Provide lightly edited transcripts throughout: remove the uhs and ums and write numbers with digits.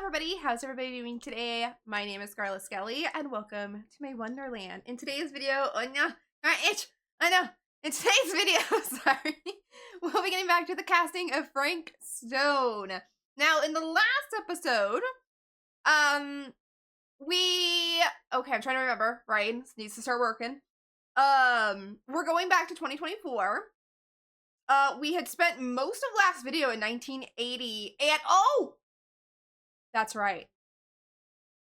everybody, how's everybody doing today? My name is Scarlett and welcome to my Wonderland. In today's video, in today's video, sorry, we'll be getting back to the casting of Frank Stone. Now, in the last episode, I'm trying to remember, Ryan needs to start working. We're going back to 2024. We had spent most of last video in 1980, and that's right.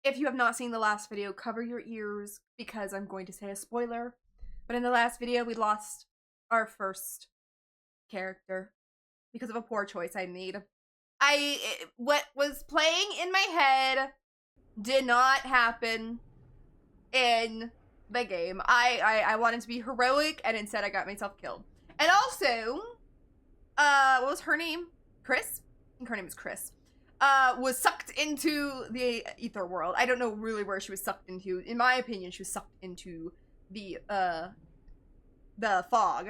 If you have not seen the last video, cover your ears because I'm going to say a spoiler. But in the last video, we lost our first character because of a poor choice I made. What was playing in my head did not happen in the game. I wanted to be heroic, and instead I got myself killed. And also, what was her name? Chris? I think her name is Chris. Was sucked into the ether world. I don't know really where she was sucked into. In my opinion, she was sucked into the fog.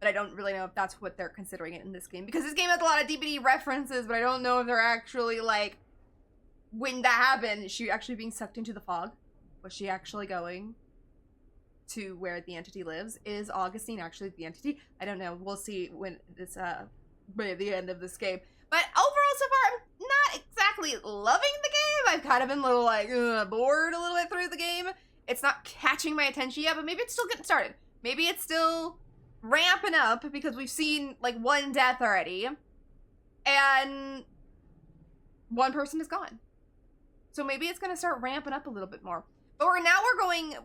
But I don't really know if that's what they're considering it in this game. Because this game has a lot of DBD references, but I don't know if they're actually, like, when that happened, is she actually being sucked into the fog? Was she actually going to where the entity lives? Is Augustine actually the entity? I don't know. We'll see when this, by the end of this game. But overall, so far, I'm not exactly loving the game. I've kind of been a little, like, bored a little bit through the game. It's not catching my attention yet, but maybe it's still getting started. Maybe it's still ramping up because we've seen, like, one death already. And one person is gone. So maybe it's going to start ramping up a little bit more. But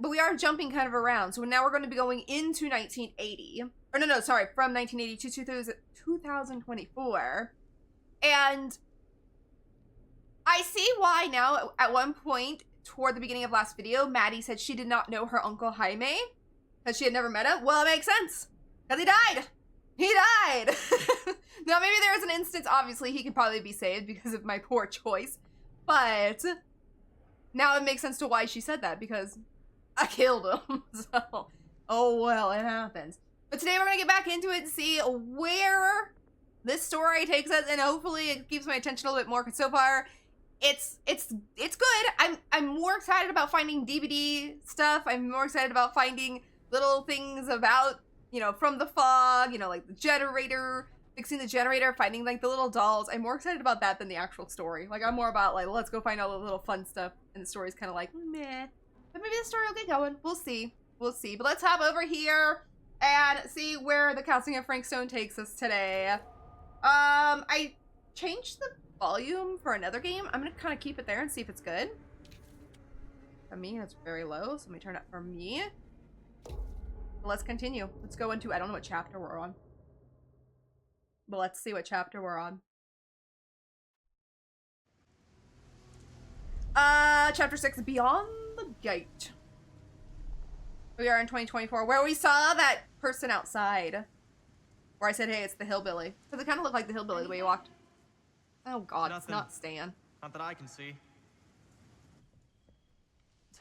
we are jumping kind of around. So now we're going to be going into 1980. Or no, sorry, from 1980 to 2024. And I see why now. At one point, toward the beginning of last video, Maddie said she did not know her Uncle Jaime, because she had never met him. Well, it makes sense, because he died. He died. Now, maybe there was an instance, obviously, he could probably be saved because of my poor choice. But now it makes sense to why she said that, because I killed him. So, oh well, it happens. But today we're going to get back into it and see where this story takes us, and hopefully it keeps my attention a little bit more, because so far it's good. I'm more excited about finding DVD stuff. I'm more excited about finding little things about, you know, from the fog, you know, like the generator, fixing the generator, finding like the little dolls. I'm more excited about that than the actual story. Like, I'm more about, like, let's go find all the little fun stuff, and the story's kind of like meh. But maybe the story will get going. We'll see. But let's hop over here and see where the casting of Frank Stone takes us today. I changed the volume for another game. I'm gonna kind of keep it there and see if it's good. For me, it's very low, so let me turn it up for me. But let's continue. Let's go into, I don't know what chapter we're on. But let's see what chapter we're on. Chapter 6, Beyond the Gate. We are in 2024, where we saw that person outside. Where I said, hey, it's the hillbilly. Because it kind of looked like the hillbilly the way he walked. Oh god, Nothing. It's not Stan. Not that I can see. I'm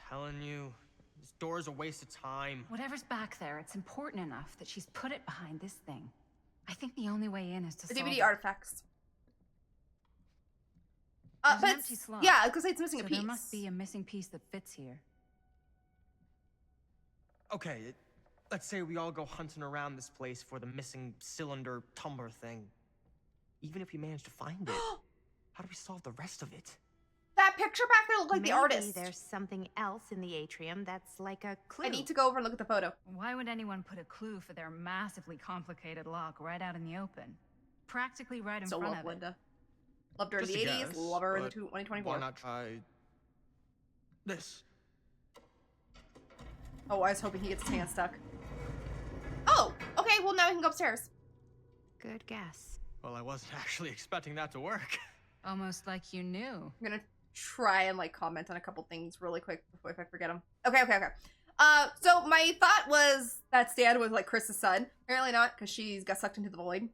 telling you, this door's a waste of time. Whatever's back there, it's important enough that she's put it behind this thing. I think the only way in is to The solve DVD it. artifacts. There's But an empty slot. yeah, because it's missing a So piece. there must be a missing piece that fits here. Okay, let's say we all go hunting around this place for the missing cylinder tumbler thing. Even if we manage to find it, how do we solve the rest of it? That picture back there looked like Maybe the artist. there's something else in the atrium that's like a clue. I need to go over and look at the photo. Why would anyone put a clue for their massively complicated lock right out in the open? Practically right in So front love of Linda. Loved her in Just the a 80s, guess, love her in the but 2024. Why not try this? Oh, I was hoping he gets his hand stuck. Oh, okay, well now we can go upstairs. Good guess. Well, I wasn't actually expecting that to work. it. Almost like you knew. I'm gonna try and like comment on a couple things really quick before if I forget them. Okay. So my thought was that Stan was like Chris's son. Apparently not, because she's got sucked into the void.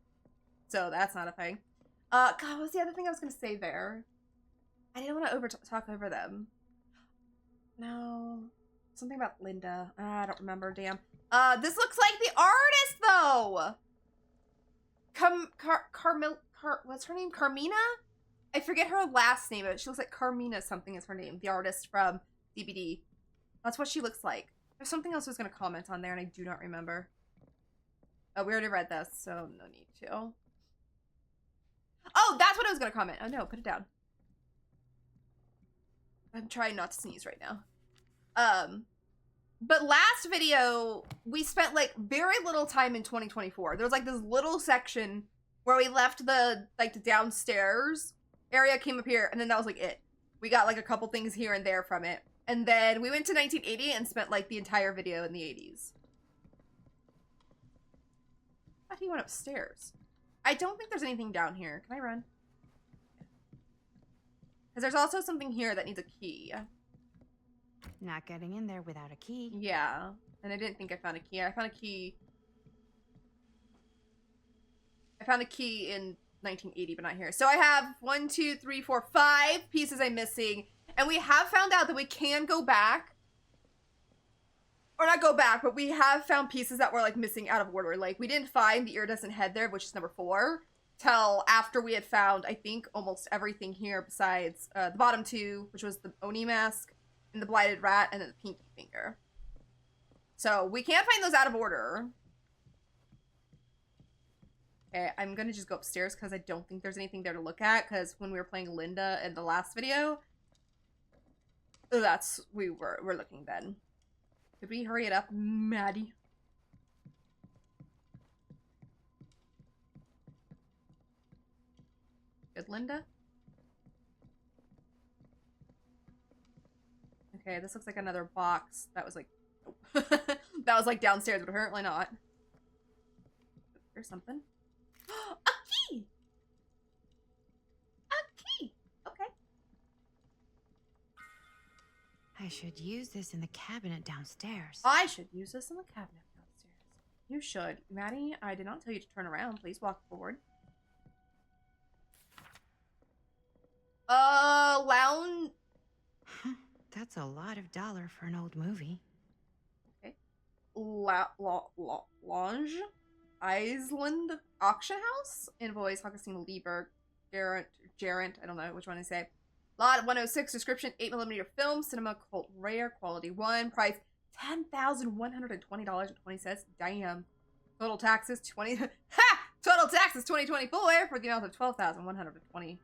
So that's not a thing. God, what was the other thing I was gonna say there? I didn't want to talk over them. No. Something about Linda. I don't remember, damn. This looks like the artist, though! What's her name? Carmina? I forget her last name, but she looks like Carmina something is her name, the artist from DBD. That's what she looks like. There's something else I was going to comment on there, and I do not remember. Oh, we already read this, so no need to. Oh, that's what I was going to comment. Oh, no, put it down. I'm trying not to sneeze right now. But last video, we spent, like, very little time in 2024. There was, like, this little section where we left the, like, the downstairs area, came up here, and then that was, like, it. We got, like, a couple things here and there from it. And then we went to 1980 and spent, like, the entire video in the 80s. I thought he went upstairs. I don't think there's anything down here. Can I run? Because there's also something here that needs a key. Not getting in there without a key. Yeah. And I didn't think I found a key. I found a key. I found a key in 1980, but not here. So I have 1, 2, 3, 4, 5 pieces I'm missing. And we have found out that we can go back. Or not go back, but we have found pieces that were, like, missing out of order. Like, we didn't find the iridescent head there, which is number 4, till after we had found, I think, almost everything here besides the bottom 2, which was the Oni mask, and the blighted rat, and then the pinky finger. So, we can't find those out of order. Okay, I'm gonna just go upstairs, because I don't think there's anything there to look at, because when we were playing Linda in the last video, we're looking then. Could we hurry it up, Maddie? Good, Linda? Okay, this looks like another box. That was like, nope. That was like downstairs, but apparently not. There's something. A key! A key! Okay. I should use this in the cabinet downstairs. I should use this in the cabinet downstairs. You should. Maddie, I did not tell you to turn around. Please walk forward. Lounge. That's a lot of dollar for an old movie. Okay. Lounge. Iceland Auction House. Invoice, Augustine Lieber. Gerent. I don't know which one I say. Lot 106. Description, 8mm film. Cinema cult rare. Quality 1. Price, $10,120.20. Damn. Total taxes, 20. Ha! Total taxes, 2024 for the amount of $12,120.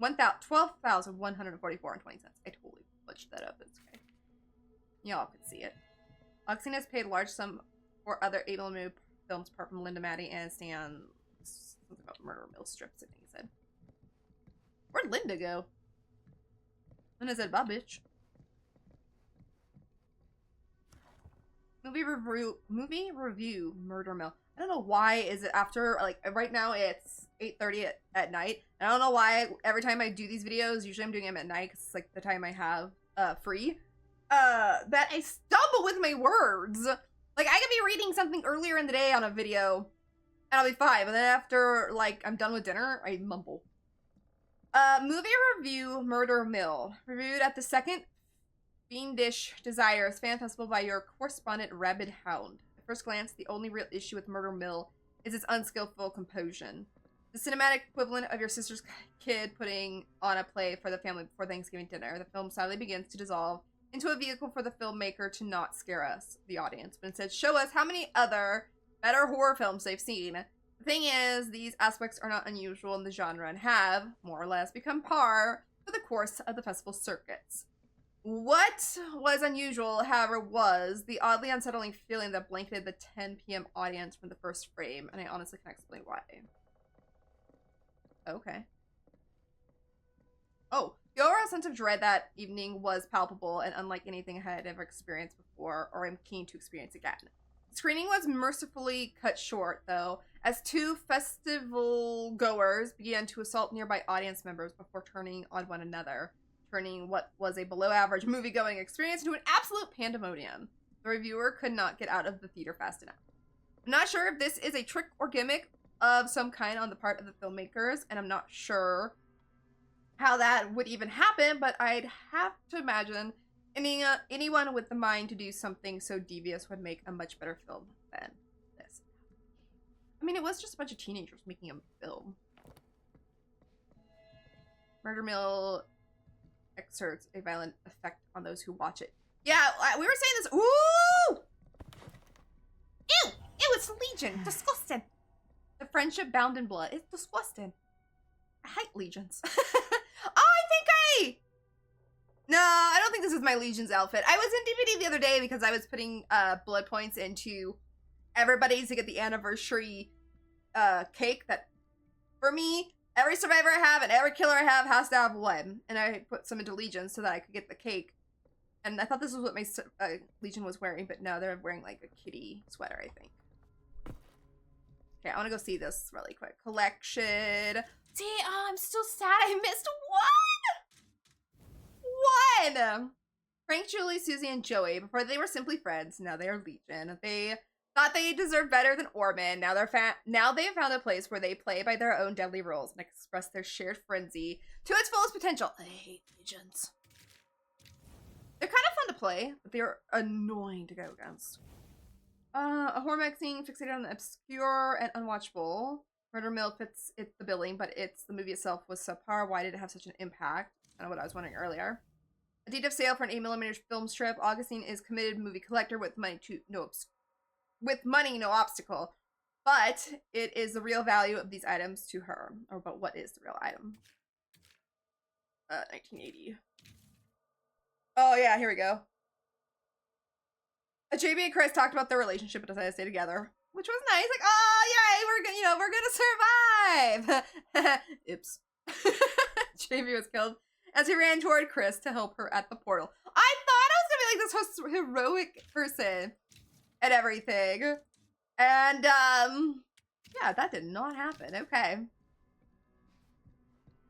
$12,144.20. I totally butchered that up. It's okay. Y'all can see it. Augustine has paid a large sum for other 8mm films apart from Linda, Maddie, and Stan. Something about Murder Mill strips, I think he said. Where'd Linda go? Linda said, bye, bitch. Movie review, Murder Mill. I don't know why is it after, like, right now it's 8:30 at night. And I don't know why every time I do these videos, usually I'm doing them at night because it's, like, the time I have free, that I stumble with my words. Like, I could be reading something earlier in the day on a video, and I'll be fine. But then after, like, I'm done with dinner, I mumble. Movie review, Murder Mill. Reviewed at the second Fiendish Desires Fan Festival by your correspondent, Rabid Hound. At first glance, the only real issue with Murder Mill is its unskillful composition. The cinematic equivalent of your sister's kid putting on a play for the family before Thanksgiving dinner. The film sadly begins to dissolve into a vehicle for the filmmaker to not scare us, the audience, but instead show us how many other better horror films they've seen. The thing is, these aspects are not unusual in the genre and have, more or less, become par for the course of the festival circuits. What was unusual, however, was the oddly unsettling feeling that blanketed the 10 p.m. audience from the first frame, and I honestly can't explain why. Okay. Oh, the overall sense of dread that evening was palpable and unlike anything I had ever experienced before or am keen to experience again. The screening was mercifully cut short, though, as 2 festival goers began to assault nearby audience members before turning on one another, turning what was a below-average movie-going experience into an absolute pandemonium. The reviewer could not get out of the theater fast enough. I'm not sure if this is a trick or gimmick of some kind on the part of the filmmakers, and I'm not sure how that would even happen, but I'd have to imagine anyone with the mind to do something so devious would make a much better film than this. I mean, it was just a bunch of teenagers making a film. Murder Mill exerts a violent effect on those who watch it. Yeah, we were saying this. Ooh! Ew! Ew, it's Legion. Disgusting. The friendship bound in blood. It's disgusting. I hate Legions. No, I don't think this is my Legion's outfit. I was in DVD the other day because I was putting blood points into everybody to get the anniversary cake that, for me, every survivor I have and every killer I have has to have one. And I put some into Legion so that I could get the cake. And I thought this was what my Legion was wearing, but no, they're wearing like a kitty sweater, I think. Okay, I want to go see this really quick. Collection. See, oh, I'm still sad I missed one! Frank, Julie, Susie, and Joey. Before they were simply friends, now they are Legion. They thought they deserved better than Orman. Now they have found a place where they play by their own deadly rules and express their shared frenzy to its fullest potential. I hate Legions. They're kind of fun to play, but they're annoying to go against. A horror magazine fixated on the obscure and unwatchable. Murder Mill fits the billing, but the movie itself was subpar. Why did it have such an impact? Kind of what I was wondering earlier. A deed of sale for an 8mm film strip. Augustine is committed movie collector with money no obstacle. But it is the real value of these items to her. Or but what is the real item? 1980. Oh yeah, here we go. JB and Chris talked about their relationship and decided to stay together, which was nice. Like, oh yay, we're gonna survive. Oops. JB was killed as he ran toward Chris to help her at the portal. I thought I was gonna be like this heroic person and everything. And, yeah, that did not happen. Okay.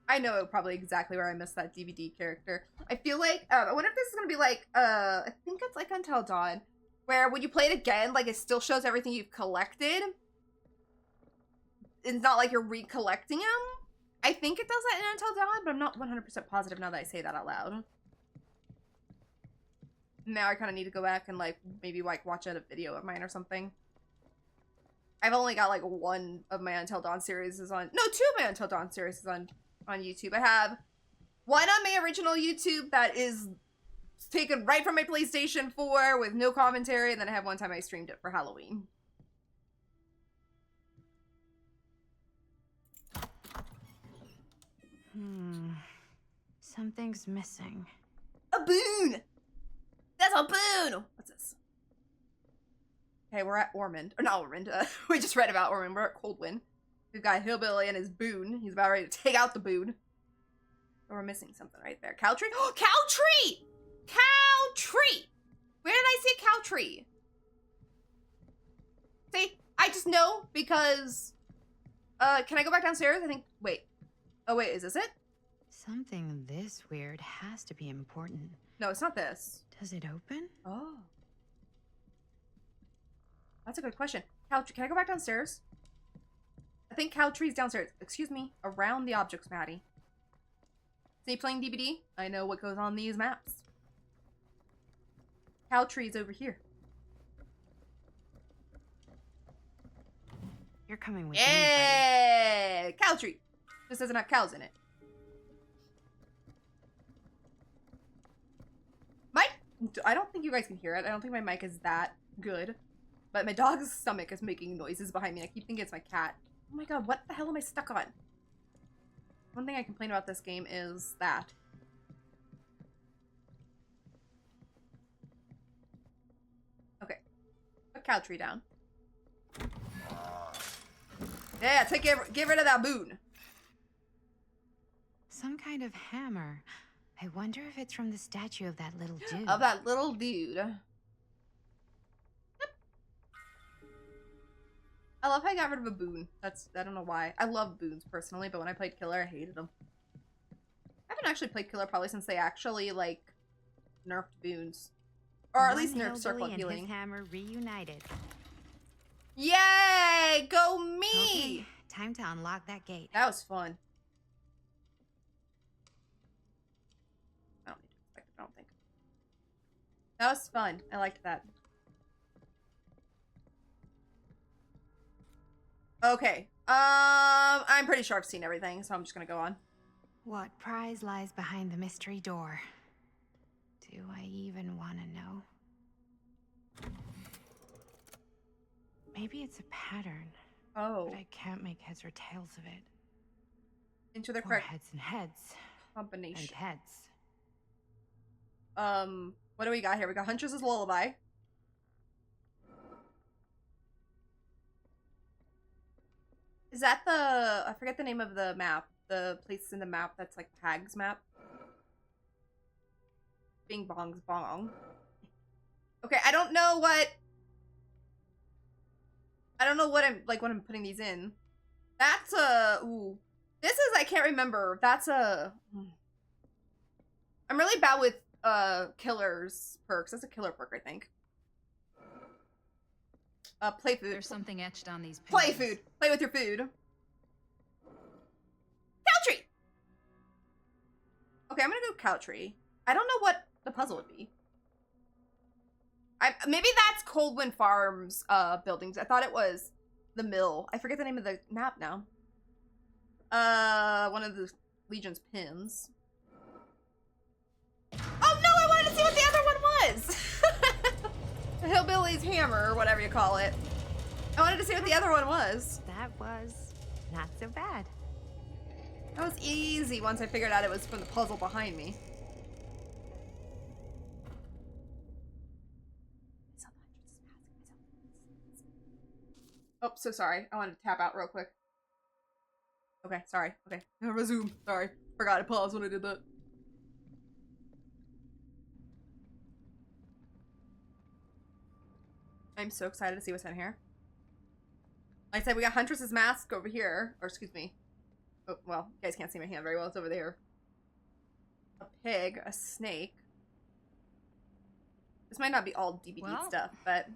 I know probably exactly where I missed that DVD character. I feel like, I wonder if this is gonna be like, I think it's like Until Dawn, where when you play it again, like, it still shows everything you've collected. It's not like you're recollecting them. I think it does that in Until Dawn, but I'm not 100% positive now that I say that out loud. Now I kind of need to go back and, like, maybe, like, watch a video of mine or something. I've only got, like, one of my Until Dawn series is on... No, two of my Until Dawn series is on YouTube. I have one on my original YouTube that is taken right from my PlayStation 4 with no commentary, and then I have one time I streamed it for Halloween. Something's missing. A boon! That's a boon! What's this? Okay, we're at Ormond. Or not Ormond. We just read about Ormond. We're at Coldwind. We've got Hillbilly and his boon. He's about ready to take out the boon. Oh, we're missing something right there. Cow tree? Oh, cow tree! Cow tree! Where did I see a cow tree? See? I just know because... can I go back downstairs? I think... Wait. Oh, wait. Is this it? Something this weird has to be important. No, it's not this. Does it open? Oh. That's a good question. Cow tree. Can I go back downstairs? I think cow tree's downstairs. Excuse me. Around the objects, Maddie. See, playing DVD? I know what goes on these maps. Cow tree's over here. You're coming with me, buddy. Cow tree. This doesn't have cows in it. I don't think you guys can hear it. I don't think my mic is that good. But my dog's stomach is making noises behind me. I keep thinking it's my cat. Oh my god, what the hell am I stuck on? One thing I complain about this game is that. Okay. Put cow tree down. Yeah, get rid of that boon. Some kind of hammer. I wonder if it's from the statue of that little dude. Of that little dude. Yep. I love how I got rid of a boon. I don't know why. I love boons personally, but when I played Killer, I hated them. I haven't actually played Killer probably since they actually, like, nerfed boons. Or at least nerfed circle and healing. His hammer reunited. Yay! Go me! Okay, time to unlock that gate. That was fun. I don't need to expect it, I don't think. That was fun. I liked that. Okay. I'm pretty sure I've seen everything, so I'm just gonna go on. What prize lies behind the mystery door? Do I even want to know? Maybe it's a pattern, Oh, but I can't make heads or tails of it. into the Or correct heads and heads and combination. heads. What do we got here? We got Huntress's Lullaby. Is that the... I forget the name of the map. The place in the map that's like Tag's map. Bing Bong's Bong. Okay, I don't know what I'm like when I'm putting these in. That's a... Ooh. This is... I can't remember. That's a... I'm really bad with killers perks. That's a killer perk, I think. Play food. There's something etched on these pages. Play food. Play with your food. Cow tree! Okay, I'm gonna go cow tree. I don't know what the puzzle would be. Maybe that's Coldwind Farms buildings. I thought it was the mill. I forget the name of the map now. One of the Legion's pins. Oh no, I wanted to see what the other one was! The Hillbilly's Hammer, or whatever you call it. I wanted to see what the other one was. That was not so bad. That was easy once I figured out it was from the puzzle behind me. Oh, so sorry. I wanted to tap out real quick. Okay, sorry. Okay, resume. Sorry. Forgot to pause when I did that. I'm so excited to see what's in here. Like I said, we got Huntress's mask over here. Or, excuse me. Oh, well, you guys can't see my hand very well. It's over there. A pig. A snake. This might not be all DVD Well, stuff, but...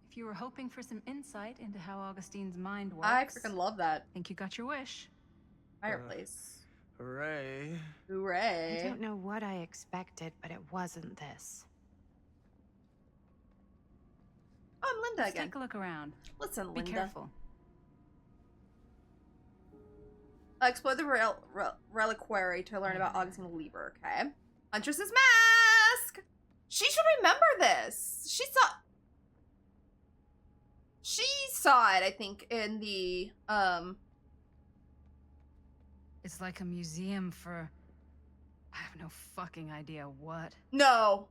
If you were hoping for some insight into how Augustine's mind works, I freaking love that. think you got your wish. Fireplace. Hooray. Hooray. I don't know what I expected, but it wasn't this. Oh, I'm Linda Let's again. take a look around. Listen, Be Linda. careful. Explore the reliquary to learn about Augustine Lieber, okay? Huntress's mask! She should remember this! She saw it, I think, in the, It's like a museum for... I have no fucking idea what. No.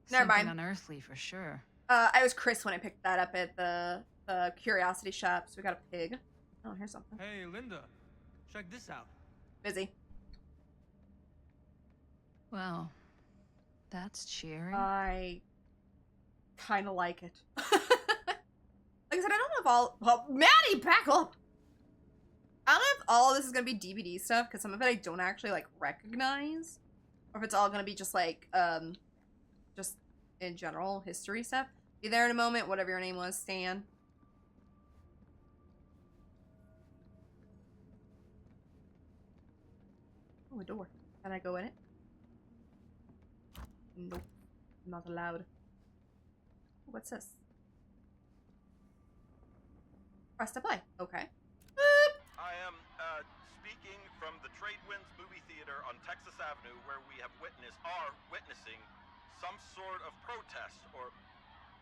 Never Something mind. unearthly for sure. I was Chris when I picked that up at the curiosity shop, so we got a pig. Oh, here's something. Hey, Linda. Check this out. Busy. Well, that's cheering. I kind of like it. Like I said, I don't know if all... Well, Maddie, back up! I don't know if all of this is going to be DVD stuff, because some of it I don't actually, like, recognize. Or if it's all going to be just, like, just in general history stuff. Be there in a moment, whatever your name was, Stan. Oh, a door. Can I go in it? Nope. Not allowed. What's this? Press to play. Okay. Boop. I am speaking from the Trade Winds Movie Theater on Texas Avenue, where we are witnessing some sort of protest, or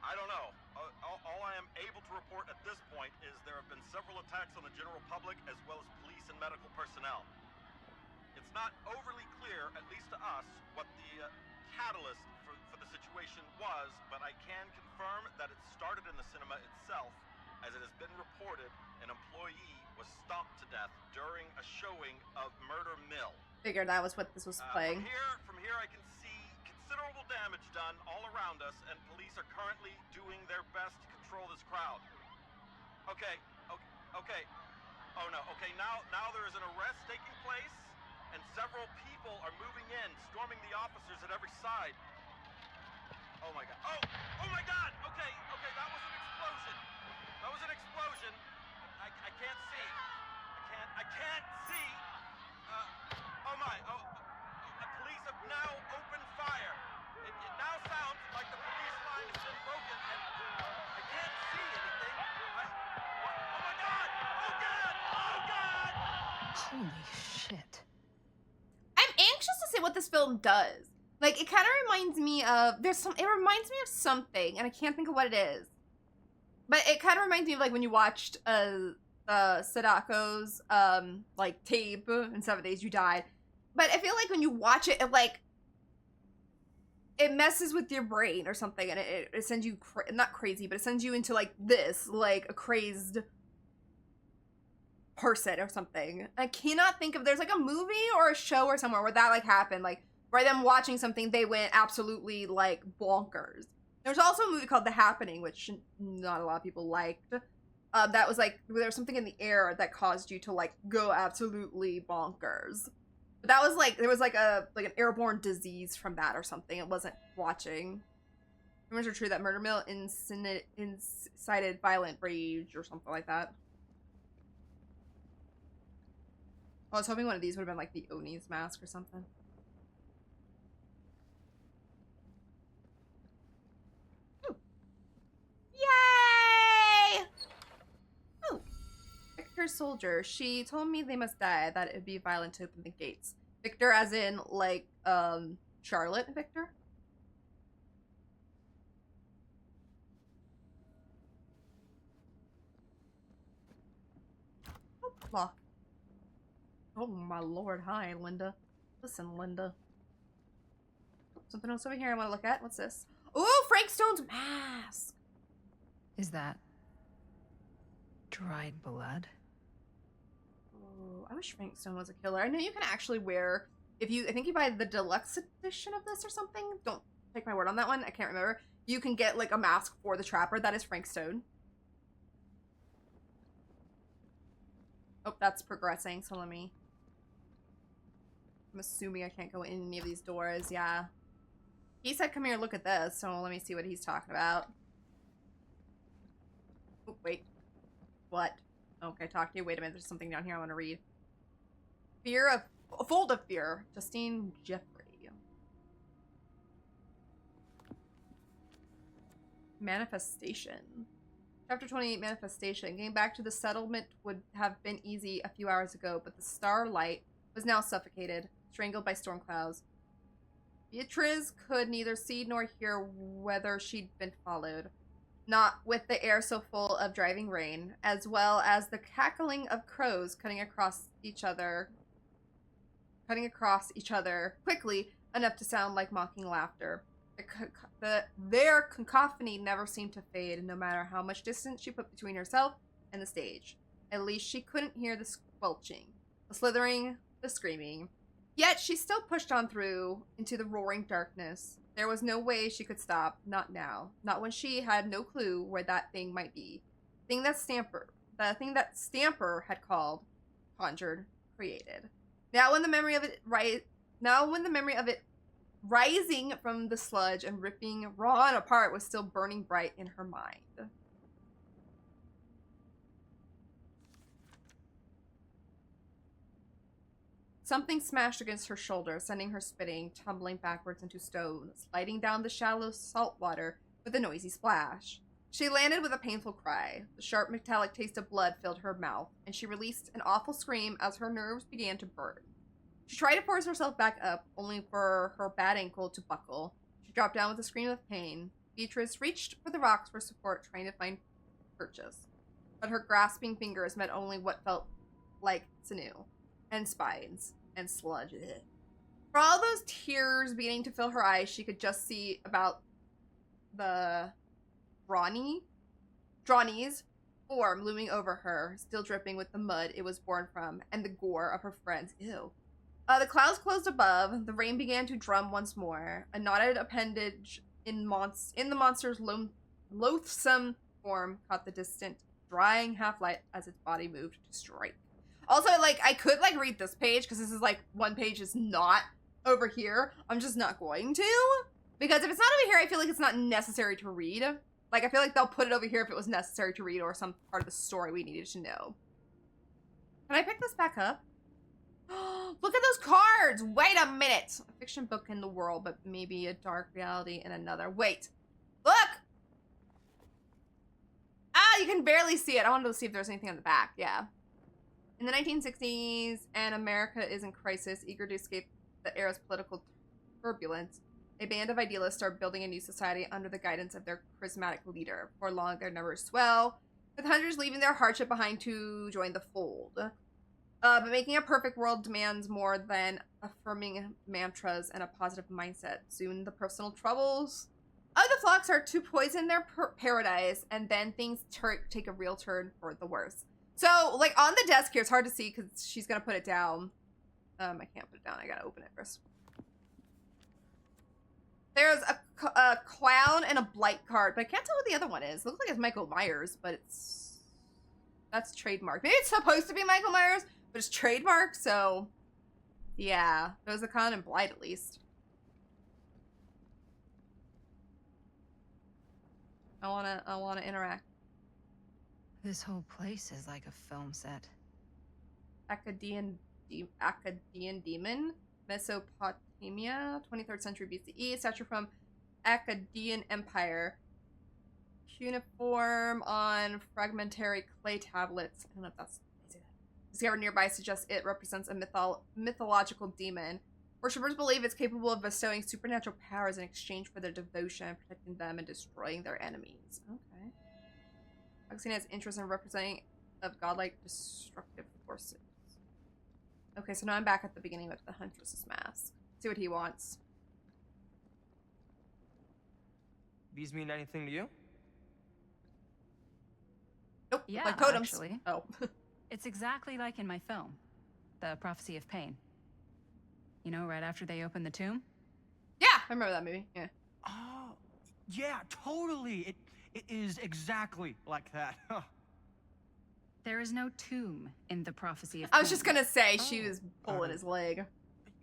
I don't know. All I am able to report at this point is there have been several attacks on the general public as well as police and medical personnel. It's not overly clear, at least to us, what the catalyst for the situation was, but I can confirm that it started in the cinema itself. As it has been reported, an employee was stomped to death during a showing of Murder Mill. Figured that was what this was playing. From here I can see considerable damage done all around us, and police are currently doing their best to control this crowd. Okay. Oh no, okay, now there is an arrest taking place, and several people are moving in, storming the officers at every side. Oh my god. Oh my god! Okay, that was an explosion. That was an explosion. I can't see. I can't see. Oh my. The police have now opened fire. It now sounds like the police line has been broken, and I can't see anything. Oh my god! Oh god! Oh god! Holy shit. what this film does. Like, it kind of reminds me of, it reminds me of something, and I can't think of what it is. But it kind of reminds me of, like, when you watched Sadako's, like, tape, in 7 Days You Died. But I feel like when you watch it, it messes with your brain or something, and it sends you, not crazy, but it sends you into, like, this, like, a crazed person or something. I cannot think of, there's, like, a movie or a show or somewhere where that, like, happened, like, by them watching something, they went absolutely, like, bonkers. There's also a movie called The Happening, which not a lot of people liked. That was, like, there was something in the air that caused you to, like, go absolutely bonkers. But that was, like, there was, like, an airborne disease from that or something. It wasn't watching. Rumors are true that Murder Mill incited violent rage or something like that. I was hoping one of these would have been, like, the Oni's mask or something. Yay! Oh, Victor Soldier. She told me they must die, that it would be violent to open the gates. Victor as in, like, Charlotte Victor? Oh, lock. Oh my lord, hi, Linda. Listen, Linda. Something else over here I want to look at. What's this? Ooh, Frank Stone's mask! Is that dried blood? Oh, I wish Frank Stone was a killer. I know you can actually wear, I think you buy the deluxe edition of this or something. Don't take my word on that one. I can't remember. You can get, like, a mask for the Trapper. That is Frank Stone. Oh, that's progressing, so let me... I'm assuming I can't go in any of these doors, yeah. He said, come here, look at this, so let me see what he's talking about. Oh, wait. What? Okay, talk to you. Wait a minute, there's something down here I want to read. A Fold of Fear. Justine Jeffrey. Manifestation. Chapter 28, Manifestation. Getting back to the settlement would have been easy a few hours ago, but the starlight was now suffocated, strangled by storm clouds. Beatriz could neither see nor hear whether she'd been followed. Not with the air so full of driving rain, as well as the cackling of crows cutting across each other quickly enough to sound like mocking laughter. Their cacophony never seemed to fade, no matter how much distance she put between herself and the stage. At least she couldn't hear the squelching, the slithering, the screaming. Yet she still pushed on through into the roaring darkness. There was no way she could stop, not now. Not when she had no clue where that thing might be. The thing that Stamper had conjured, created. Now when the memory of it rising from the sludge and ripping raw and apart was still burning bright in her mind. Something smashed against her shoulder, sending her spinning, tumbling backwards into stone, sliding down the shallow salt water with a noisy splash. She landed with a painful cry. The sharp metallic taste of blood filled her mouth, and she released an awful scream as her nerves began to burn. She tried to force herself back up, only for her bad ankle to buckle. She dropped down with a scream of pain. Beatrice reached for the rocks for support, trying to find purchase. But her grasping fingers met only what felt like sinew and spines and sludge. Ugh. For all those tears beginning to fill her eyes, she could just see about the Drawnee's form looming over her, still dripping with the mud it was born from and the gore of her friends. Ew. The clouds closed above. The rain began to drum once more. A knotted appendage in the monster's loathsome form caught the distant, drying half-light as its body moved to strike. Also, like, I could, like, read this page, because this is, like, one page is not over here. I'm just not going to. Because if it's not over here, I feel like it's not necessary to read. Like, I feel like they'll put it over here if it was necessary to read or some part of the story we needed to know. Can I pick this back up? Look at those cards! Wait a minute! A fiction book in the world, but maybe a dark reality in another. Wait! Look! Ah, you can barely see it. I wanted to see if there's anything on the back. Yeah. In the 1960s, and America is in crisis, eager to escape the era's political turbulence, a band of idealists start building a new society under the guidance of their charismatic leader. Before long, their numbers swell, with hunters leaving their hardship behind to join the fold. But making a perfect world demands more than affirming mantras and a positive mindset. Soon, the personal troubles of the flocks are to poison their paradise, and then things take a real turn for the worse. So, like, on the desk here, it's hard to see because she's going to put it down. I can't put it down. I got to open it first. There's a clown and a blight card, but I can't tell what the other one is. It looks like it's Michael Myers, but that's trademarked. Maybe it's supposed to be Michael Myers, but it's trademarked, so yeah. There's a clown and blight at least. I wanna interact. This whole place is like a film set. Akkadian demon, Mesopotamia, 23rd century BCE, statue from Akkadian Empire. Cuneiform on fragmentary clay tablets. I don't know if that's discovered nearby suggests it represents a mythological demon. Worshippers believe it's capable of bestowing supernatural powers in exchange for their devotion, protecting them and destroying their enemies. Okay. Augustine has interest in representing of godlike destructive forces. Okay, so now I'm back at the beginning with the Huntress's mask. See what he wants. These mean anything to you? Nope. Yeah, like totems. actually. Oh. It's exactly like in my film, The Prophecy of Pain. You know, right after they open the tomb? Yeah, I remember that movie. Yeah. Oh, yeah, totally. It is exactly like that. Huh. There is no tomb in The Prophecy of I Pain. was just gonna say she Oh. was pulling his leg.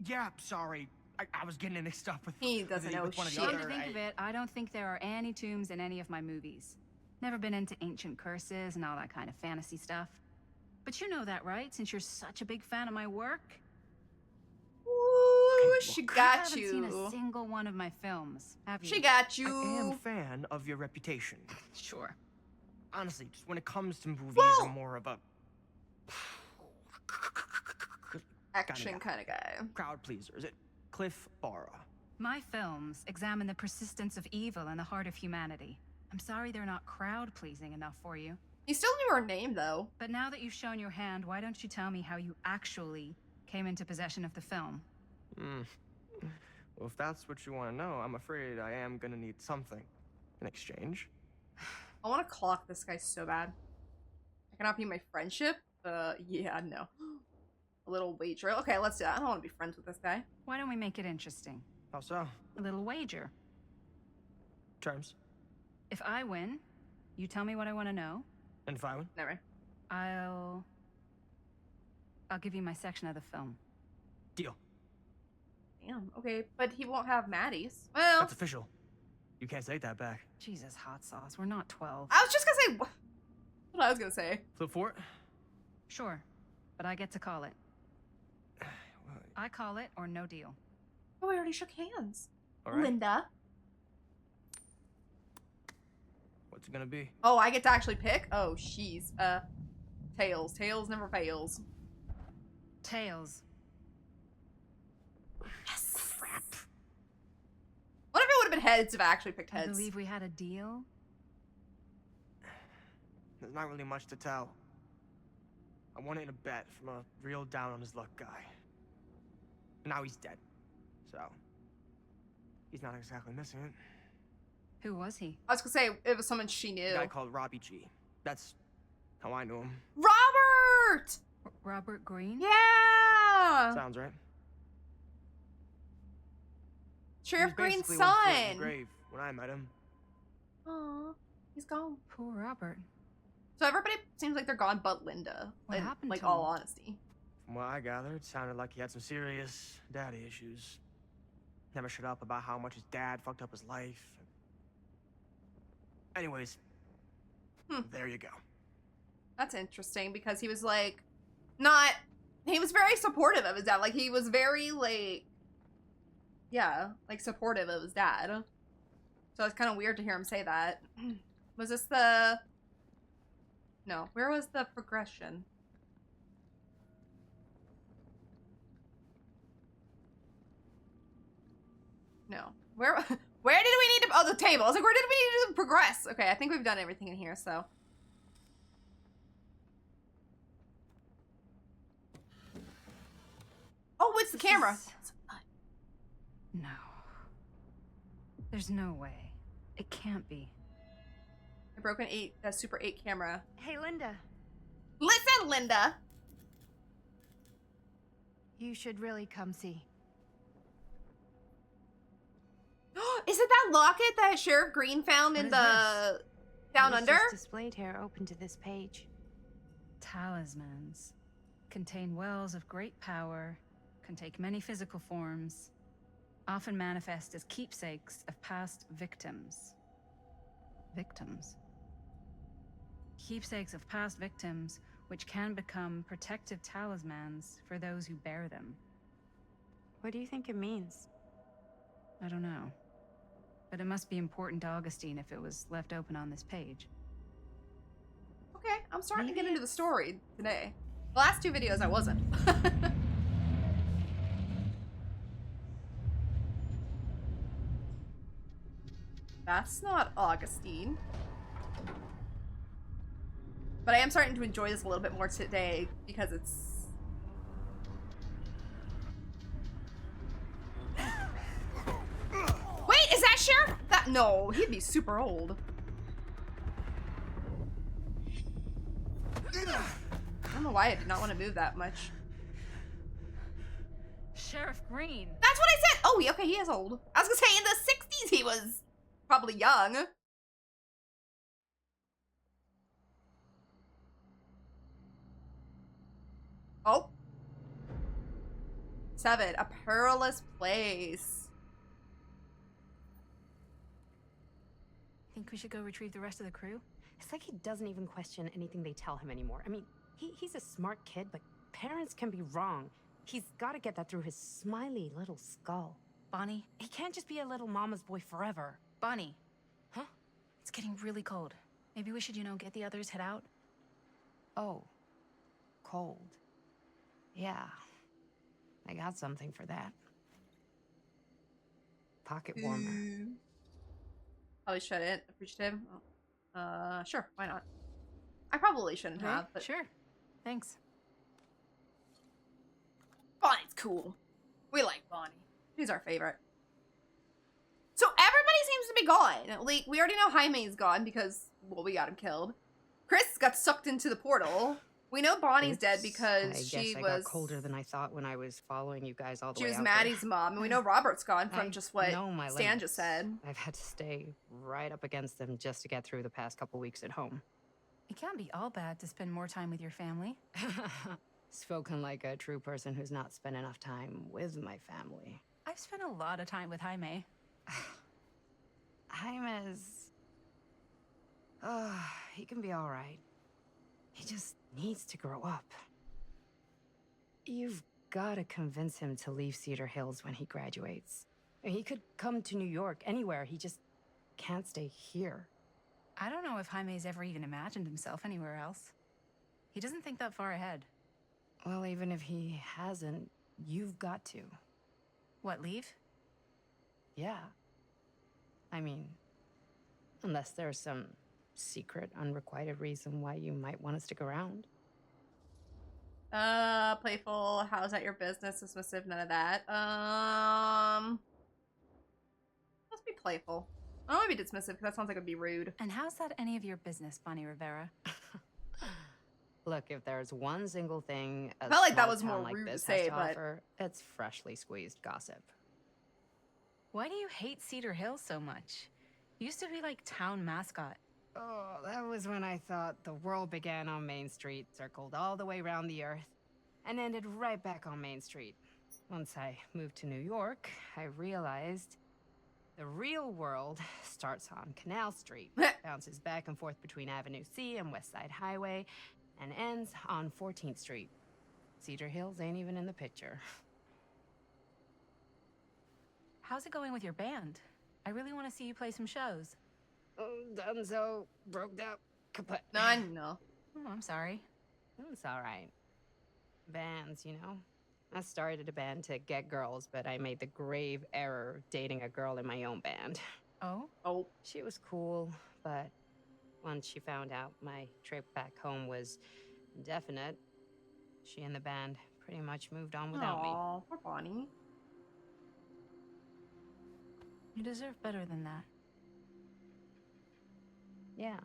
Yeah, sorry. I was getting it mixed up with He doesn't know with one of the shit. Come to other. think of it, I don't think there are any tombs in any of my movies. Never been into ancient curses and all that kind of fantasy stuff. But you know that, right? Since you're such a big fan of my work. Ooh, she You got haven't seen a you. single one of my films, have you? She got I am you. a fan of your reputation. Sure. Honestly, just when it comes to movies, Whoa. I'm more of a Action kind of guy. crowd pleaser. Is it Cliff Barra? My films examine the persistence of evil in the heart of humanity. I'm sorry they're not crowd-pleasing enough for you. You still knew her name, though. But now that you've shown your hand, why don't you tell me how you actually came into possession of the film? Well, if that's what you want to know, I'm afraid I am gonna need something in exchange. I want to clock this guy so bad. I can offer you my friendship? Yeah, no. A little wager. Okay, let's do that. I don't want to be friends with this guy. Why don't we make it interesting? How so? A little wager. Terms. If I win, you tell me what I want to know. And if I win? Never. I'll give you my section of the film. Deal. Damn. Okay, but he won't have Maddie's. Well, That's official. You can't take that back. Jesus, hot sauce. We're not 12. I was just gonna say. What I was gonna say. Flip for it? Sure, but I get to call it. Well, I call it or no deal. Oh, we already shook hands. all right. Linda. What's it gonna be? Oh, I get to actually pick? Oh, she's Tails. Tails never fails. Tails. Yes. Crap. What if it would have been heads if I actually picked I heads? believe we had a deal. There's not really much to tell. I won it in a bet from a real down on his luck guy. Now he's dead. So, he's not exactly missing it. Who was he? I was gonna say it was someone she knew. A guy called Robbie G. That's how I knew him. Robert! Robert Green? Yeah! Sounds right. Sheriff He was Green's basically one foot in the son. grave when I met him. Aw, he's gone. Poor Robert. So everybody seems like they're gone but Linda. What in, happened like, to all him? honesty. From what I gathered, it sounded like he had some serious daddy issues. Never shut up about how much his dad fucked up his life. Anyways, there you go. That's interesting because he was like, not. He was very supportive of his dad. Like, he was very, like. Yeah, like supportive of his dad. So it's kind of weird to hear him say that. Was this the. No, where was the progression? No. Where did we need to... Oh, the table. I was like, where did we need to progress? Okay, I think we've done everything in here, so... Oh, it's the camera. No. There's no way. It can't be. A broken Super 8 camera. Hey, Linda. Listen, Linda! You should really come see. Is it that locket that Sheriff Green found in the... Down Under? It's displayed here, open to this page. Talismans contain wells of great power, can take many physical forms, often manifest as keepsakes of past victims. Victims? Keepsakes of past victims, which can become protective talismans for those who bear them. What do you think it means? I don't know. But it must be important to Augustine if it was left open on this page. Okay, I'm starting to get into the story today. The last 2 videos I wasn't. That's not Augustine. But I am starting to enjoy this a little bit more today because it's... Wait, is that Sheriff? No, he'd be super old. I don't know why I did not want to move that much. Sheriff Green! That's what I said! Oh, okay, he is old. I was gonna say, in the 60s he was probably young. Oh. 7, a perilous place. Think we should go retrieve the rest of the crew? It's like he doesn't even question anything they tell him anymore. I mean, he's a smart kid, but parents can be wrong. He's got to get that through his smiley little skull. Bonnie? He can't just be a little mama's boy forever. Bonnie. Huh? It's getting really cold. Maybe we should, get the others, head out? Oh. Cold. Yeah. I got something for that. Pocket warmer. Probably shouldn't. Appreciative. Sure, why not? I probably shouldn't have, but... Sure. Thanks. Bonnie's cool. We like Bonnie. She's our favorite. So everybody seems to be gone. Like, we already know Jaime's gone because, well, we got him killed. Chris got sucked into the portal. We know Bonnie's dead because she I was... got colder than I thought when I was following you guys all the way She was out Maddie's mom, and we know Robert's gone from I just what know my Stan limits. just said. I've had to stay right up against them just to get through the past couple weeks at home. It can't be all bad to spend more time with your family. Spoken like a true person who's not spent enough time with my family. I've spent a lot of time with Jaime. Jaime's... he can be all right. He just needs to grow up. You've got to convince him to leave Cedar Hills when he graduates. He could come to New York, anywhere. He just can't stay here. I don't know if Jaime's ever even imagined himself anywhere else. He doesn't think that far ahead. Well, even if he hasn't, you've got to. What, leave? Yeah. I mean, unless there's some secret, unrequited reason why you might want to stick around. Playful, how's that your business? Dismissive, none of that. Let's be playful. I don't want to be dismissive because that sounds like it'd be rude. And how's that any of your business, Bonnie Rivera? Look, if there's one single thing a Felt like that small was town more like rude to this say, has to but- offer, it's freshly squeezed gossip. Why do you hate Cedar Hills so much? You used to be like town mascot. Oh, that was when I thought the world began on Main Street, circled all the way around the earth, and ended right back on Main Street. Once I moved to New York, I realized the real world starts on Canal Street, bounces back and forth between Avenue C and West Side Highway, and ends on 14th Street. Cedar Hills ain't even in the picture. How's it going with your band? I really want to see you play some shows. Oh, done so, broke up, kaput. No, I know. Oh, I'm sorry. It's all right. Bands, you know? I started a band to get girls, but I made the grave error of dating a girl in my own band. Oh? Oh. She was cool, but once she found out my trip back home was definite, she and the band pretty much moved on without me. Aw, poor Bonnie. You deserve better than that. Yeah,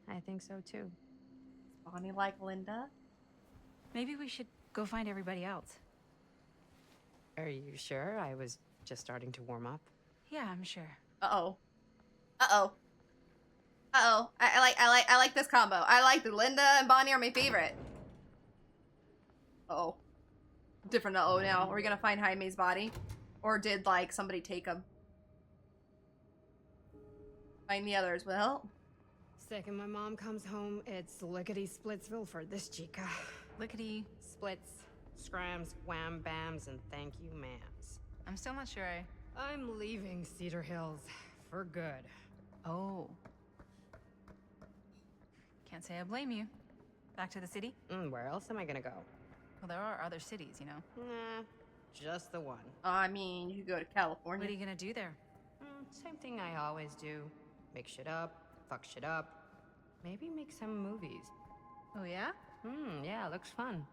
I think so too. Is Bonnie like Linda? Maybe we should go find everybody else. Are you sure? I was just starting to warm up. Yeah, I'm sure. Uh-oh. Uh-oh. Uh-oh. I like this combo. I like the Linda and Bonnie are my favorite. Uh-oh. Different uh-oh now. Are we gonna find Jaime's body? Or did, like, somebody take him? Find the others. Well. Second my mom comes home, it's lickety-splitsville for this chica. Lickety. Splits, scrams, wham bams, and thank you ma'ams. I'm still not sure I'm leaving Cedar Hills for good. Oh. Can't say I blame you. Back to the city? Where else am I gonna go? Well, there are other cities, you know. Nah, just the one. I mean, you could go to California. What are you gonna do there? Same thing I always do. Make shit up, fuck shit up. Maybe make some movies. Oh, yeah? Yeah, looks fun.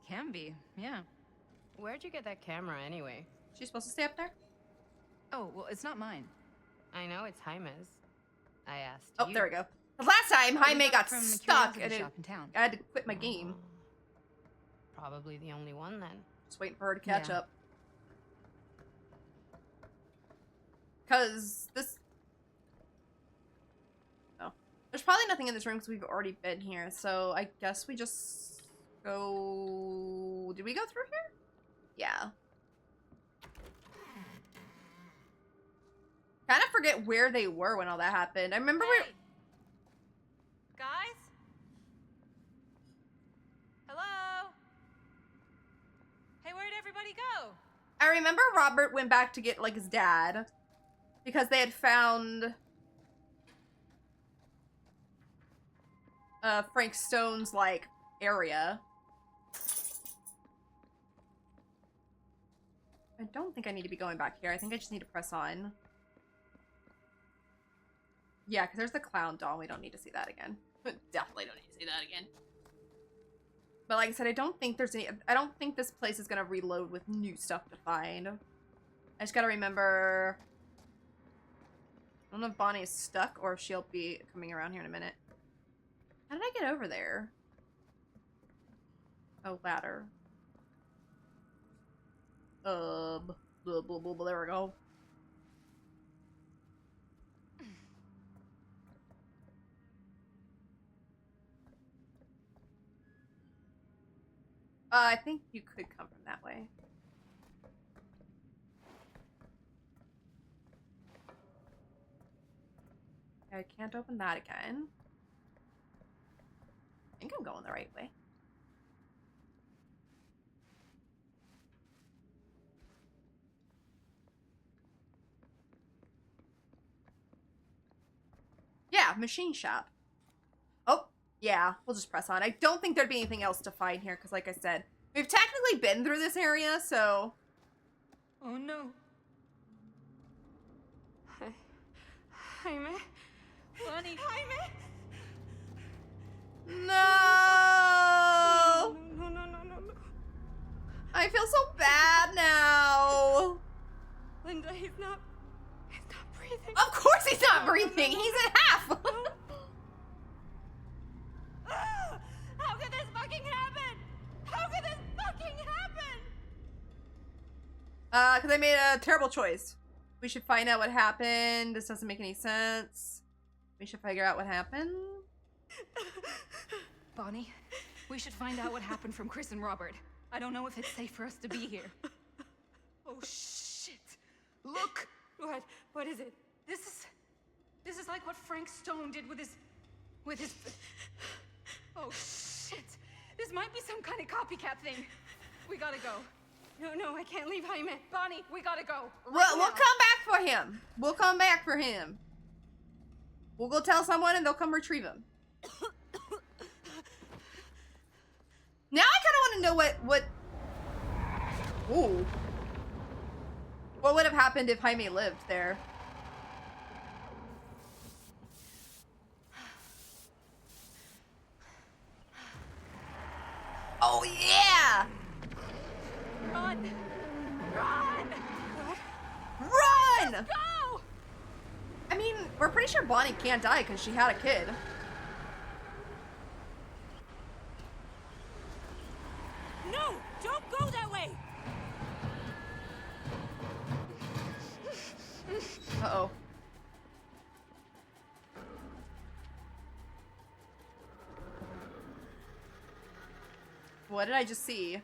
Can be, yeah. Where'd you get that camera anyway? She's supposed to stay up there? Oh, well, it's not mine. I know it's Jaime's. I asked Oh, you. there we go. The last time, Jaime got from the stuck curiosity and shop in town. I had to quit my game. Probably the only one then. Just waiting for her to catch Yeah. up. Because this... Oh. There's probably nothing in this room because we've already been here, so I guess we just go... Did we go through here? Yeah. Kind of forget where they were when all that happened. I remember we... Guys? Hello? Hey, where'd everybody go? I remember Robert went back to get, like, his dad. Because they had found... Frank Stone's, like, area. I don't think I need to be going back here. I think I just need to press on. Yeah, because there's the clown doll. We don't need to see that again. Definitely don't need to see that again. But like I said, I don't think there's any... I don't think this place is going to reload with new stuff to find. I just got to remember... I don't know if Bonnie is stuck or if she'll be coming around here in a minute. How did I get over there? Oh, ladder. Blah, blah, blah, blah, there we go. I think you could come from that way. I can't open that again. I think I'm going the right way. Yeah, machine shop. Oh, yeah, we'll just press on. I don't think there'd be anything else to find here, because like I said, we've technically been through this area, so... Oh, no. Jaime? Bonnie. Jaime? No! No, no, no, no, no, no. I feel so bad now. Linda, he's not breathing. Of course he's not breathing. He's in half. How could this fucking happen? How could this fucking happen? Because I made a terrible choice. We should find out what happened. This doesn't make any sense. We should figure out what happened. Bonnie, we should find out what happened from Chris and Robert. I don't know if it's safe for us to be here. Oh, shit. Look! What is it? This is like what Frank Stone did with his... Oh, shit. This might be some kind of copycat thing. We gotta go. No, I can't leave Jaime. Bonnie, we gotta go. We'll come back for him. We'll come back for him. We'll go tell someone and they'll come retrieve him. Now I kind of want to know Ooh. What would have happened if Jaime lived there? Oh yeah! Run! Run! Run! Go! I mean, we're pretty sure Bonnie can't die because she had a kid. No! Don't go that way! Uh-oh. What did I just see?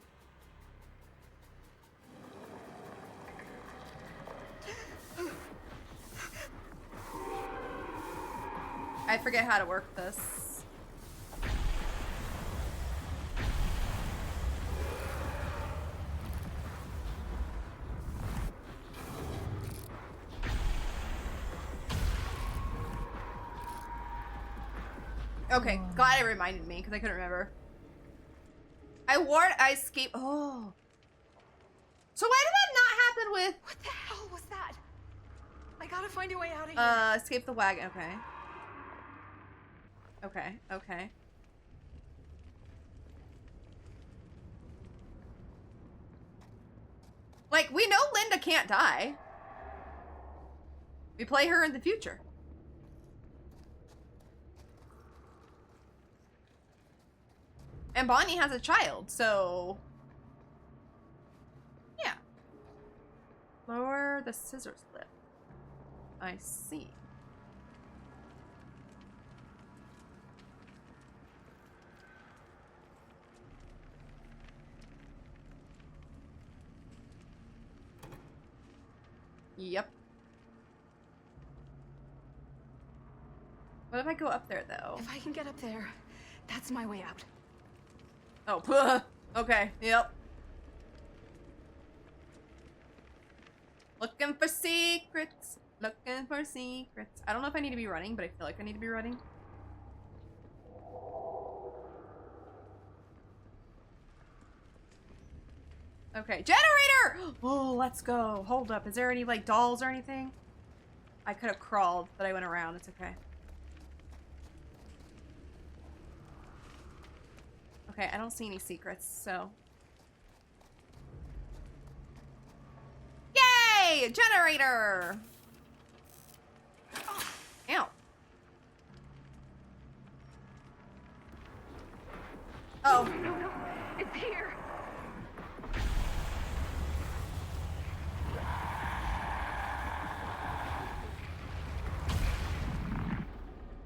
I forget how to work this. Okay, glad it reminded me because I couldn't remember. I escaped. Oh. So why did that not happen with What the hell was that? I gotta find a way out of here. escape the wagon? Okay. Okay, okay. Like, we know Linda can't die. We play her in the future. And Bonnie has a child, so... yeah. Lower the scissors lift. I see. Yep. What if I go up there, though? If I can get up there, that's my way out. Oh, okay, yep. Looking for secrets. Looking for secrets. I don't know if I need to be running, but I feel like I need to be running. Okay, generator! Oh, let's go. Hold up. Is there any, like, dolls or anything? I could have crawled, but I went around. It's okay. Okay, I don't see any secrets, so... Yay! Generator! Ow. Oh. No, it's here.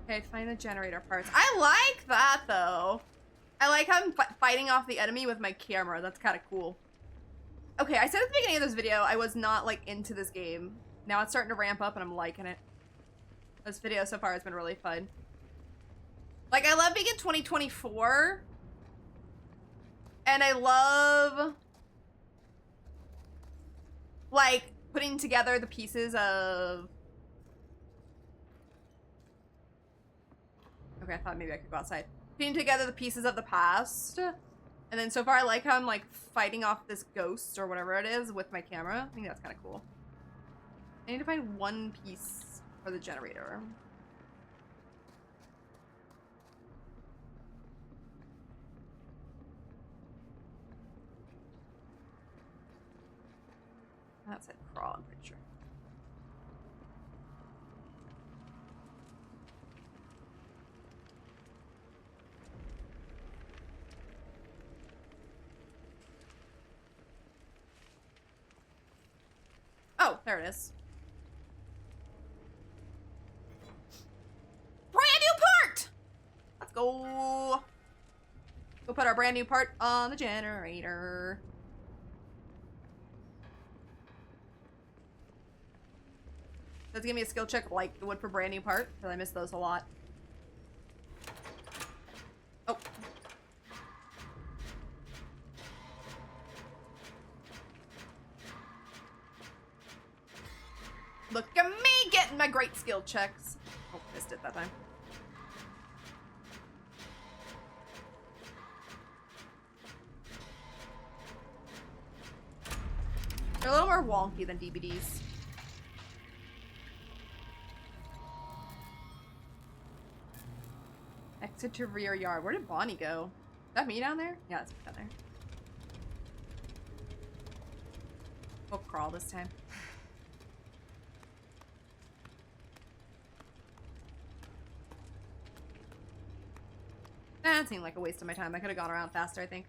Okay, find the generator parts. I like that, though. I like how I'm fighting off the enemy with my camera. That's kind of cool. Okay, I said at the beginning of this video, I was not, like, into this game. Now it's starting to ramp up, and I'm liking it. This video so far has been really fun. Like, I love being in 2024. And I love... like, putting together the pieces of... okay, I thought maybe I could go outside. Putting together the pieces of the past. And then so far I like how I'm like fighting off this ghost or whatever it is with my camera. I think that's kind of cool. I need to find one piece for the generator. That's a crawl, I'm pretty sure. Oh, there it is. Brand new part! Let's go. Go put our brand new part on the generator. Does it give me a skill check like it would for brand new part? Because I miss those a lot. Oh. Look at me getting my great skill checks. Oh, missed it that time. They're a little more wonky than DVDs. Exit to rear yard. Where did Bonnie go? Is that me down there? Yeah, that's me down there. We'll crawl this time. That seemed like a waste of my time. I could have gone around faster, I think.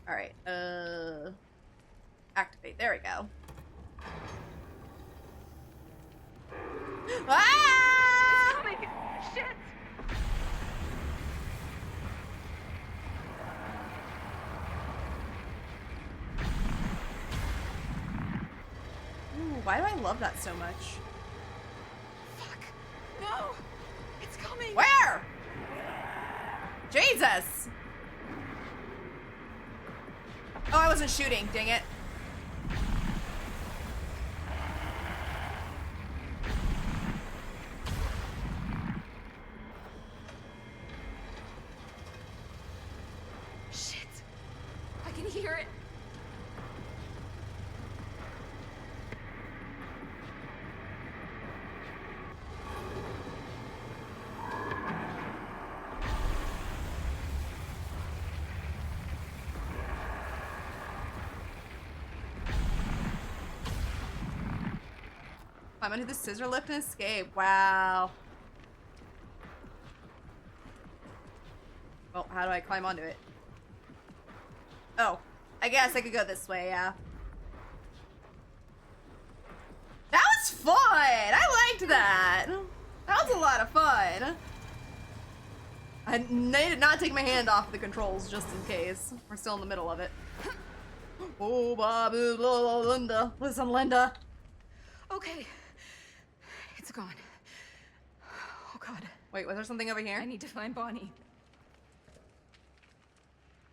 Alright, activate. There we go. Ah! It's coming! Shit! Ooh, why do I love that so much? Fuck! No! It's coming! Where? Jesus! Oh, I wasn't shooting, dang it. Shit! I can hear it! Climb into the scissor lift and escape. Wow. Well, how do I climb onto it? Oh, I guess I could go this way, yeah. That was fun! I liked that! That was a lot of fun. I need to not take my hand off the controls just in case. We're still in the middle of it. Oh, Bobby, Linda. Listen, Linda. Okay. It's gone. Oh god. Wait, was there something over here? I need to find Bonnie.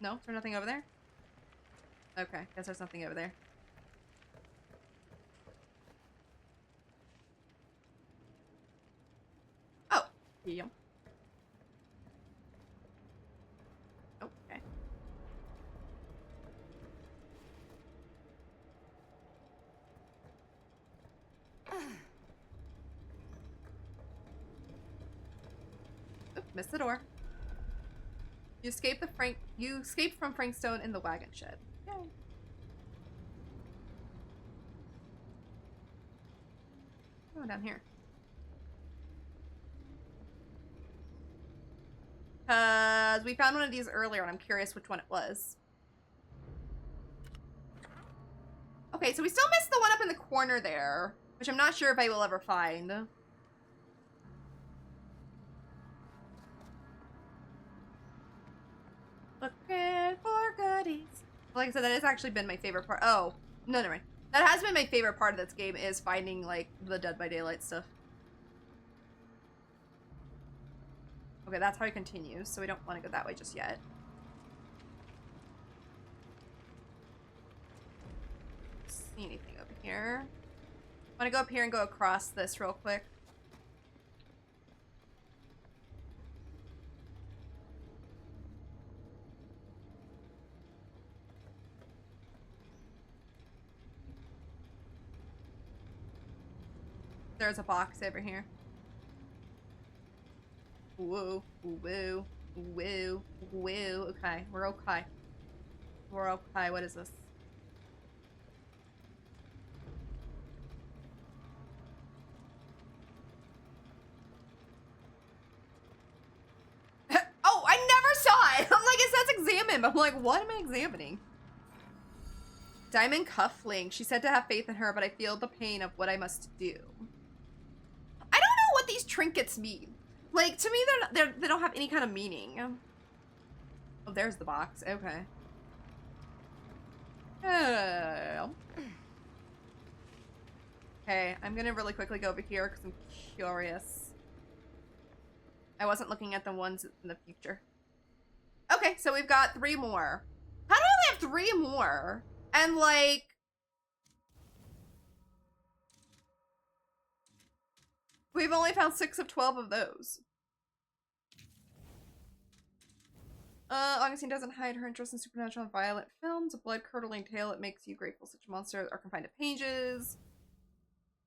No? Is there nothing over there? Okay, guess there's something over there. Oh! Yeah. Okay. Oop, missed the door. You escaped from Frankstone in the wagon shed. Yay. Oh, down here. Cause we found one of these earlier and I'm curious which one it was. Okay, so we still missed the one up in the corner there, which I'm not sure if I will ever find. Looking for goodies. Like I said, that has actually been my favorite part. Oh, no, never mind. That has been my favorite part of this game, is finding, like, the Dead by Daylight stuff. Okay, that's how it continues, so we don't want to go that way just yet. See anything over here? Want to go up here and go across this real quick? There's a box over here. Woo, woo, woo, woo. Okay, we're okay. We're okay. What is this? Oh, I never saw it! I'm like, it says examine, but I'm like, what am I examining? Diamond cufflink. She said to have faith in her, but I feel the pain of what I must do. I don't know what these trinkets mean. Like, to me, they don't have any kind of meaning. Oh, there's the box. Okay. Okay, I'm gonna really quickly go over here because I'm curious. I wasn't looking at the ones in the future. Okay, so we've got 3 more. How do we have 3 more? And, like... we've only found 6 of 12 of those. Augustine doesn't hide her interest in supernatural and violent films. A blood-curdling tale that makes you grateful such monsters are confined to pages.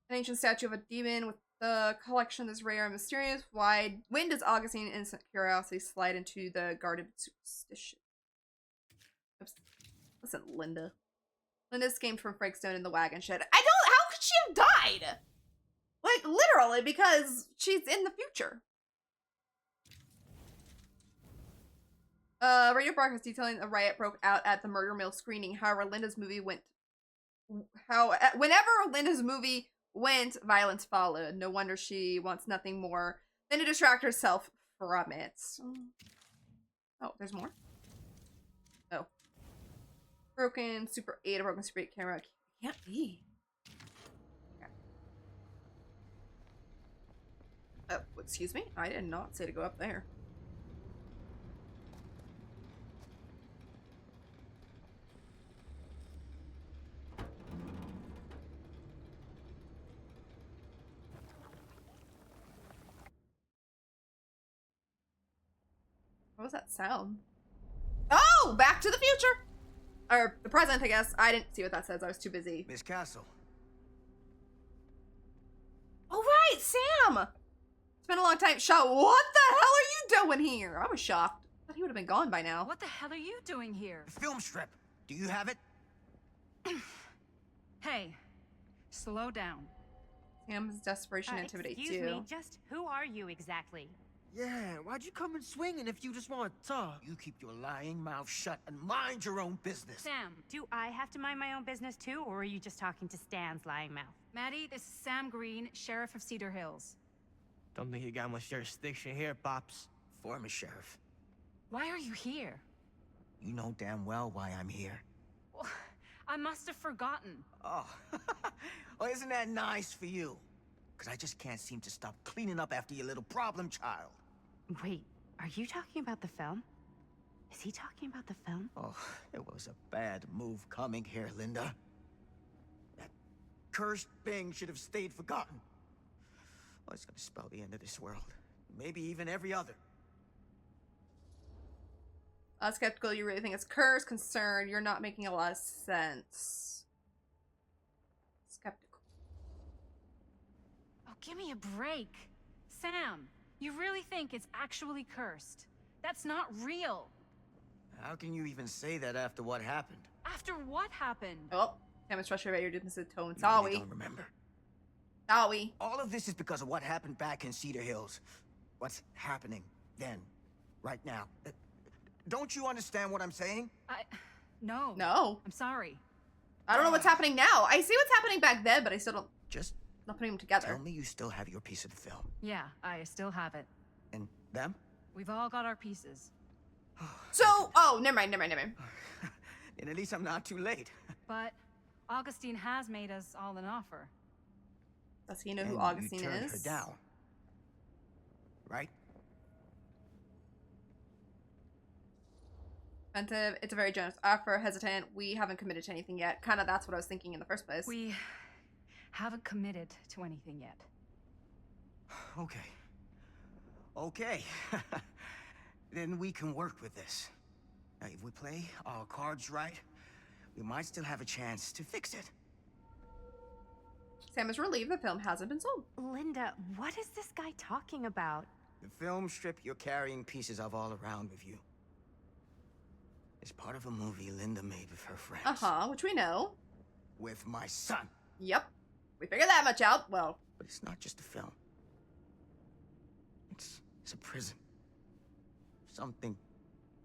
An ancient statue of a demon with the collection is rare and mysterious. Why? When does Augustine innocent curiosity slide into the garden of superstition? Oops. Listen, Linda. Linda escaped from Frank Stone in the wagon shed. How could she have died? Like, literally, because she's in the future. Radio broadcast detailing a riot broke out at the Murder Mill screening. However, whenever Linda's movie went, violence followed. No wonder she wants nothing more than to distract herself from it. Oh, there's more? Oh. A broken Super 8 camera. Can't be. Okay. Oh, excuse me? I did not say to go up there. What was that sound? Oh, Back to the Future! Or the present, I guess. I didn't see what that says. I was too busy. Miss Castle. Oh, right, Sam! It's been a long time. Shaw, what the hell are you doing here? I was shocked. I thought he would have been gone by now. What the hell are you doing here? The film strip. Do you have it? Hey, slow down. Sam's desperation intimidate Excuse too. me, just who are you exactly? Yeah, why'd you come in swinging if you just want to talk? You keep your lying mouth shut and mind your own business. Sam. Do I have to mind my own business too, or are you just talking to Stan's lying mouth? Maddie, this is Sam Green, Sheriff of Cedar Hills. Don't think you got much jurisdiction here, Pops. Former sheriff. Why are you here? You know damn well why I'm here. Well, I must have forgotten. Oh, well, isn't that nice for you? Because I just can't seem to stop cleaning up after your little problem child. Wait, are you talking about the film? Is he talking about the film? Oh, it was a bad move coming here, Linda. That cursed thing should have stayed forgotten. Oh, it's gonna spell the end of this world. Maybe even every other. Skeptical, you really think it's curse, concerned, you're not making a lot of sense. Skeptical. Oh, give me a break. Sam, you really think it's actually cursed? That's not real. How can you even say that after what happened? After what happened? Oh, Sam is frustrated about your dismissive tone. You Sorry. really don't remember. Sorry. All of this is because of what happened back in Cedar Hills. What's happening then, right now. Don't you understand what I'm saying? No. No. I'm sorry. I don't know what's happening now. I see what's happening back then, but I still don't. Just Not putting them together. tell me you still have your piece of the film. Yeah, I still have it. And them? We've all got our pieces. So, oh, never mind. And at least I'm not too late. But Augustine has made us all an offer. Does he know who And Augustine you turned is? her down. Right? Inventive. It's a very generous offer. Hesitant. We haven't committed to anything yet. Kind of that's what I was thinking in the first place. We haven't committed to anything yet. Okay. Okay. Then we can work with this. Now, if we play our cards right, we might still have a chance to fix it. Sam is relieved the film hasn't been sold. Linda, what is this guy talking about? The film strip you're carrying pieces of all around with you. It's part of a movie Linda made with her friends. Uh-huh, which we know. With my son. Yep. We figured that much out. Well, But it's not just a film. It's a prison. Something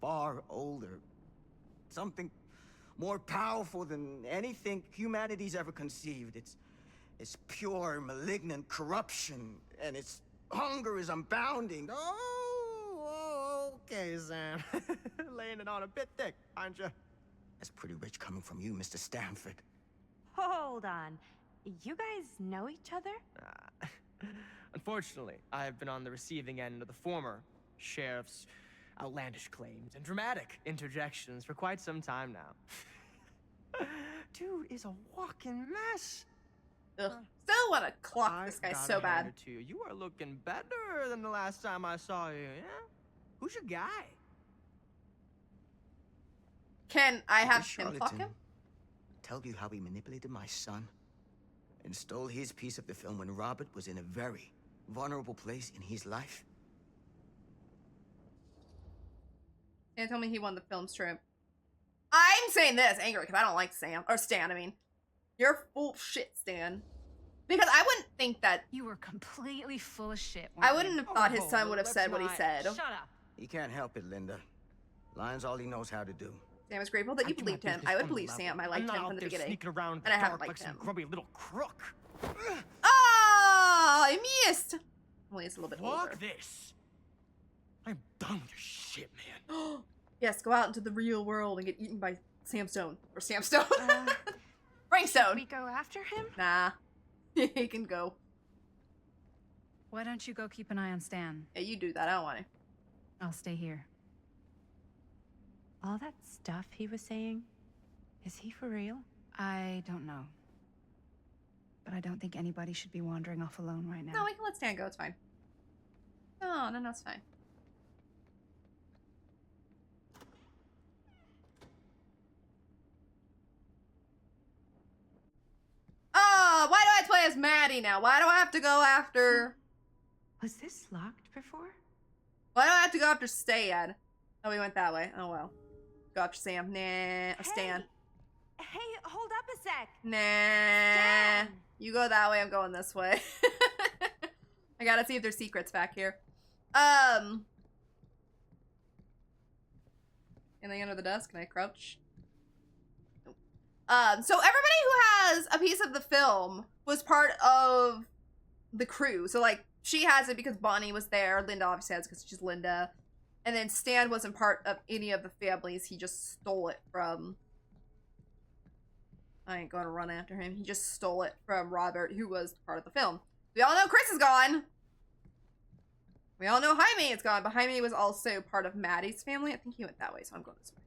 far older. Something more powerful than anything humanity's ever conceived. It's pure, malignant corruption, and its hunger is unbounding. Oh, okay, Sam. Laying it on a bit thick, aren't you? That's pretty rich coming from you, Mr. Stanford. Hold on. You guys know each other? Unfortunately, I have been on the receiving end of the former sheriff's outlandish claims and dramatic interjections for quite some time now. Dude is a walking mess. ugh. Still want to clock this guy so bad. To you. You are looking better than the last time I saw you, yeah? Who's your guy? Can I have This him fuck him? charlatan tell you how he manipulated my son and stole his piece of the film when Robert was in a very vulnerable place in his life? Stan told me he won the film strip. I'm saying this angry because I don't like Sam or Stan. I mean, you're full of shit, Stan. Because I wouldn't think that. You were completely full of shit. I wouldn't have thought his son would have said what he said. Shut up. He can't help it, Linda. Lying's all he knows how to do. Sam was grateful that you do my believed him. business I would on the believe level. Sam. I I'm liked not him out from the there beginning. sneaking around in And the I haven't dark like liked some him. grubby little crook. Oh, I missed. Only it's a little bit older. Fuck this. I'm done with your shit, man. Yes, go out into the real world and get eaten by Sam Stone. Or Sam Stone. Frank Should Stone. we go after him? Nah. He can go. Why don't you go keep an eye on Stan? Yeah, you do that. I don't want to. I'll stay here. All that stuff he was saying, is he for real? I don't know. But I don't think anybody should be wandering off alone right now. No, we can let Stan go. It's fine. No, it's fine. Oh, why do I play as Maddie now? Why do I have to go after... Was this locked before? Why do I have to go after Stan? Oh, we went that way. Oh, well. Go after Sam. Nah. Or Stan. Hey, hold up a sec. Nah. Stan. You go that way, I'm going this way. I gotta see if there's secrets back here. Anything under the desk? Can I crouch? Nope. So everybody who has a piece of the film was part of the crew. So, like, she has it because Bonnie was there. Linda obviously has it because she's Linda. And then Stan wasn't part of any of the families. He just stole it from... I ain't gonna run after him. He just stole it from Robert, who was part of the film. We all know Chris is gone. We all know Jaime is gone, but Jaime was also part of Maddie's family. I think he went that way, so I'm going this way.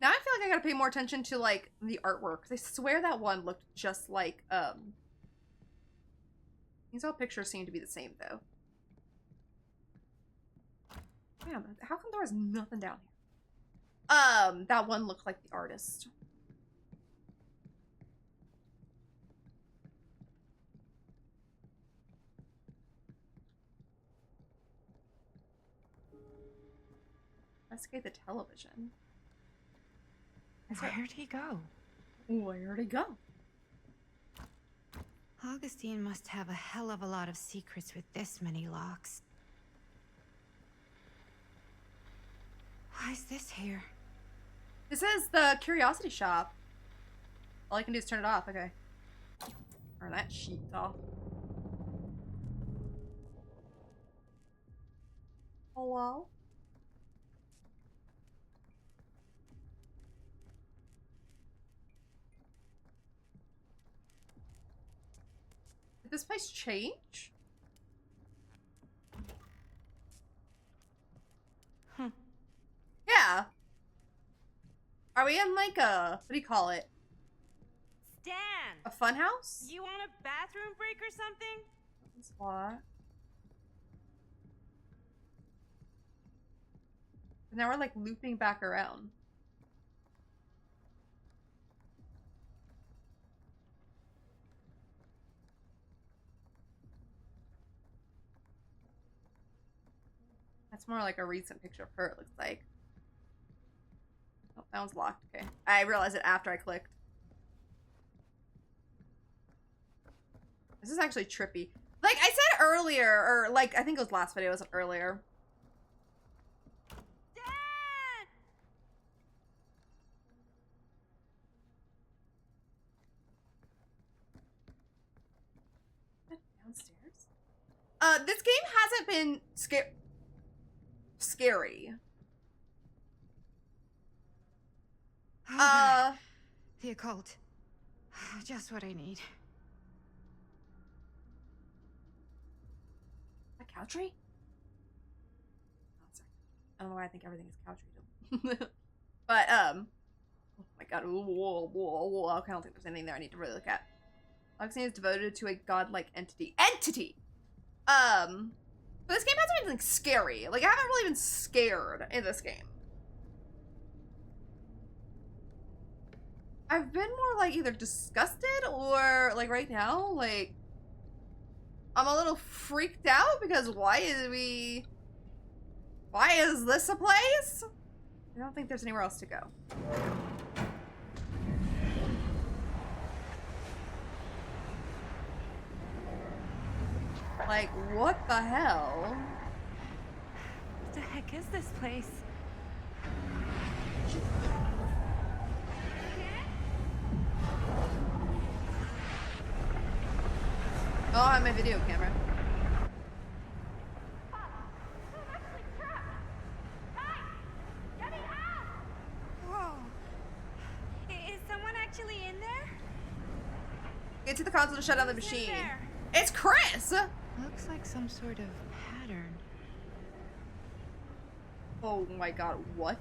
Now I feel like I gotta pay more attention to, like, the artwork. 'Cause I swear that one looked just like, These all pictures seem to be the same, though. Damn, how come there was nothing down here? That one looked like the artist. Investigate the television. Where'd he go? Where'd he go? Augustine must have a hell of a lot of secrets with this many locks. Why is this here? This is the curiosity shop. All I can do is turn it off. Okay. Turn that sheet off. Hello? Did this place change? Yeah. Are we in like a, what do you call it? Stan! A fun house? You want a bathroom break or something? Spot. And now we're like looping back around. That's more like a recent picture of her, it looks like. Oh, that one's locked. Okay. I realized it after I clicked. This is actually trippy. Like I said earlier, or like I think it was last video, it wasn't earlier. Dad! Downstairs? This game hasn't been scary. Oh, good. The occult. Just what I need. A cow tree? Oh, sorry. I don't know why I think everything is cow tree though. But my god. Whoa. I don't think there's anything there I need to really look at. Augustine is devoted to a godlike entity. But this game hasn't been like scary. Like I haven't really been scared in this game. I've been more like either disgusted or like right now, like I'm a little freaked out because why is this a place? I don't think there's anywhere else to go. Like, what the hell? What the heck is this place? Oh, I have my video camera. Whoa. Is someone actually in there? Get to the console to shut down the Who's in machine. there? It's Chris! Looks like some sort of pattern. Oh my god, what?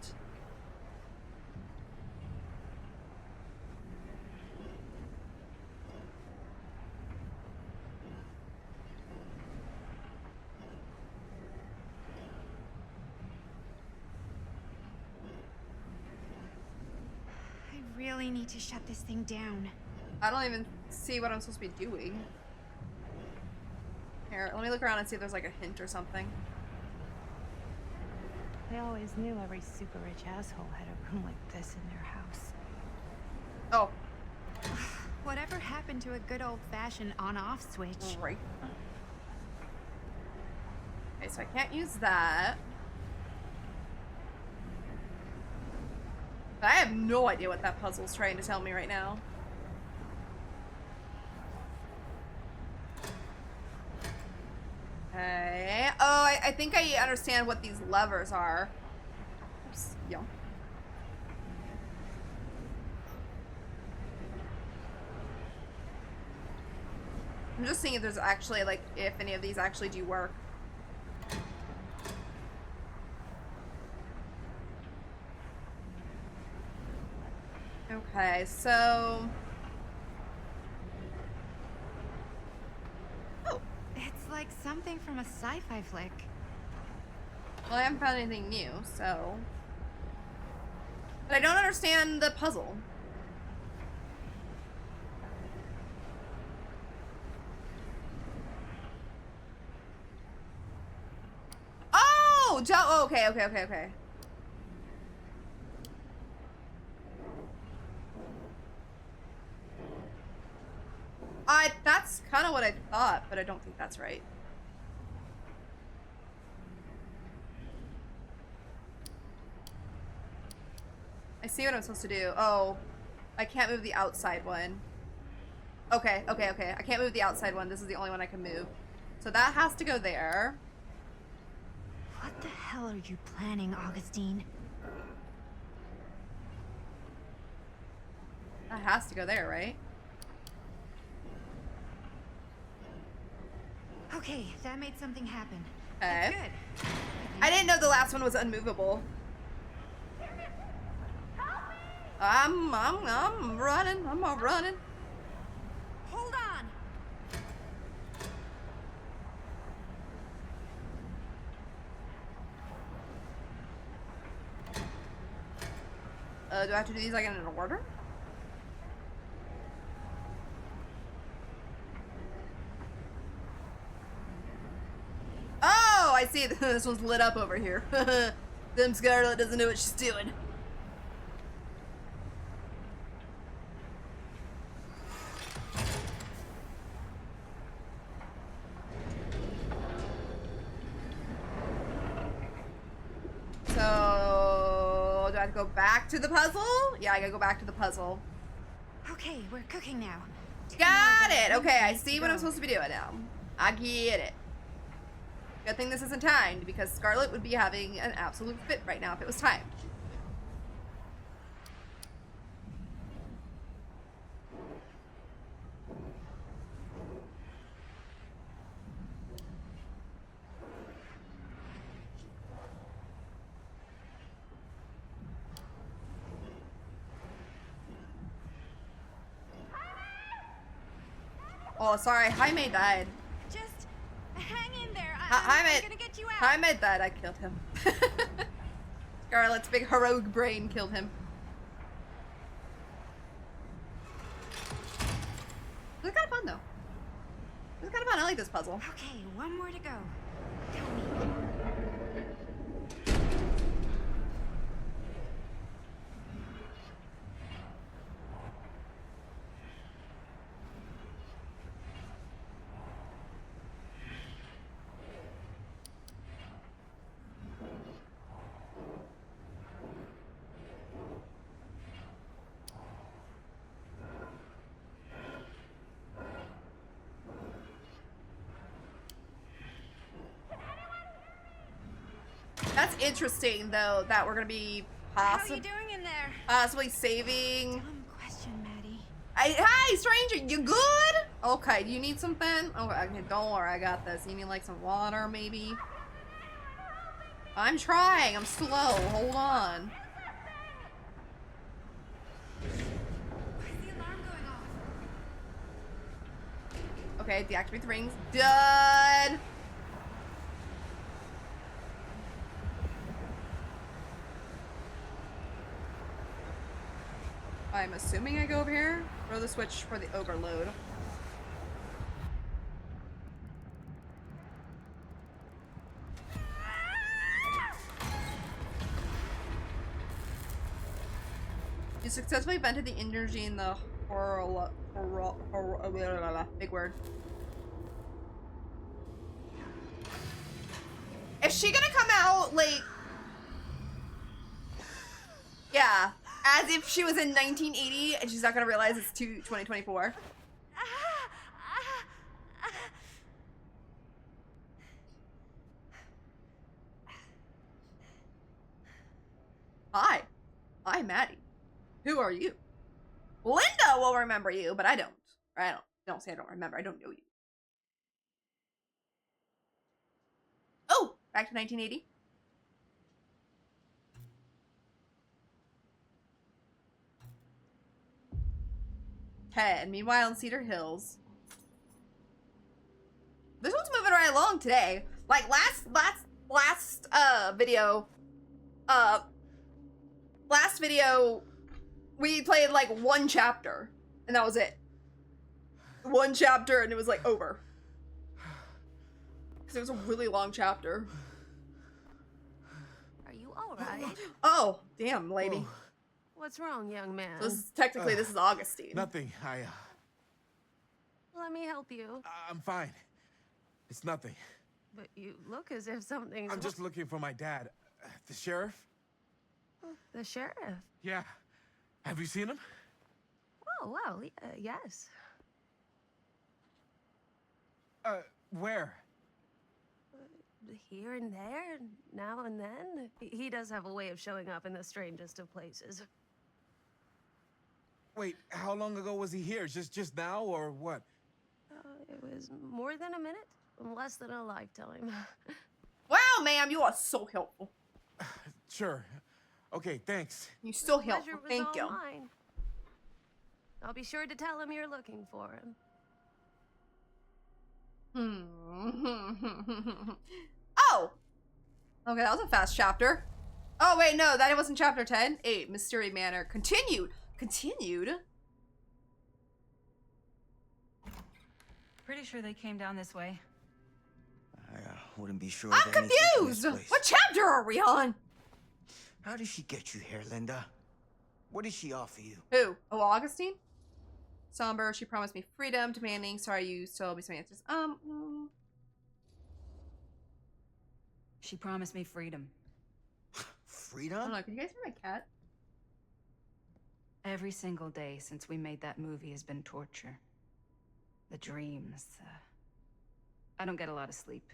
I really need to shut this thing down. I don't even see what I'm supposed to be doing. Here, let me look around and see if there's like a hint or something. I always knew every super rich asshole had a room like this in their house. Oh, Whatever happened to a good old-fashioned on-off switch? right. Okay, so I can't use that. I have no idea what that puzzle's trying to tell me right now. Okay. Oh, I think I understand what these levers are. Oops. Yeah. I'm just seeing if there's actually, like, if any of these actually do work. Okay, so... Oh, It's like something from a sci-fi flick. well, I haven't found anything new, so... But I don't understand the puzzle. Oh! Oh, okay. That's kind of what I thought, but I don't think that's right. I see what I'm supposed to do. Oh, I can't move the outside one. Okay. I can't move the outside one. This is the only one I can move. So that has to go there. What the hell are you planning, Augustine? That has to go there, right? Okay, that made something happen. Okay. That's good. I didn't know the last one was unmovable. I'm running. I'm running. Hold on! Do I have to do these like in an order? Oh, I see. This one's lit up over here. Them Scarlett doesn't know what she's doing. So, do I have to go back to the puzzle? Yeah, I gotta go back to the puzzle. Okay, we're cooking now. Got it! Okay, I see what I'm supposed to be doing now. I get it. Good thing this isn't timed, because Scarlett would be having an absolute fit right now if it was timed. Oh, sorry, Jaime died. Just hang in there. Jaime, I'm gonna get you out. Jaime died. I killed him. Scarlett's big heroic brain killed him. It was kind of fun though. It was kind of fun. I like this puzzle. Okay, one more to go. Tell me. That's interesting though that we're gonna be How you doing in there? possibly saving. Dumb question, Maddie. Hi, stranger. You good? Okay. Do you need something? Okay. Don't worry. I got this. You need like some water, maybe. I'm trying. I'm slow. Hold on. Why is the alarm going off? Okay. Deactivate the rings. Done. I'm assuming I go over here. Throw the switch for the overload. You successfully vented the energy in the big word. Is she gonna come out like? Yeah. As if she was in 1980 and she's not gonna realize it's 2024. Hi. I'm Maddie. Who are you? Linda will remember you, but I don't. Don't say I don't remember. I don't know you. Oh, back to 1980. And meanwhile in Cedar Hills, this one's moving right along today. Like last video, we played like one chapter and that was it. One chapter and it was like over. Because it was a really long chapter. Are you alright? Oh, damn, lady. Oh. What's wrong, young man? So this is technically this is Augustine. Nothing. Let me help you. I'm fine. It's nothing. But you look as if something's I'm just looking for my dad. The sheriff? The sheriff? Yeah. Have you seen him? Oh, well, yes. Where? Here and there, now and then. He does have a way of showing up in the strangest of places. Wait, how long ago was he here? Just now, or what? It was more than a minute, less than a lifetime. Wow, ma'am, you are so helpful. Sure. Okay, thanks. You still Pleasure helpful. was Thank all you. mine. I'll be sure to tell him you're looking for him. Oh! Okay, that was a fast chapter. Oh, wait, no, that wasn't chapter 10. 8, Mystery Manor. Continued. Continued? Pretty sure they came down this way. I wouldn't be sure. I'm of anything in this confused! place. What chapter are we on? How did she get you here, Linda? What did she offer you? Who? Oh, Augustine? Somber, she promised me freedom, demanding, sorry, you still owe me some answers. She promised me freedom. Freedom? Hold on, can you guys hear my cat? Every single day since we made that movie has been torture. The dreams. I don't get a lot of sleep.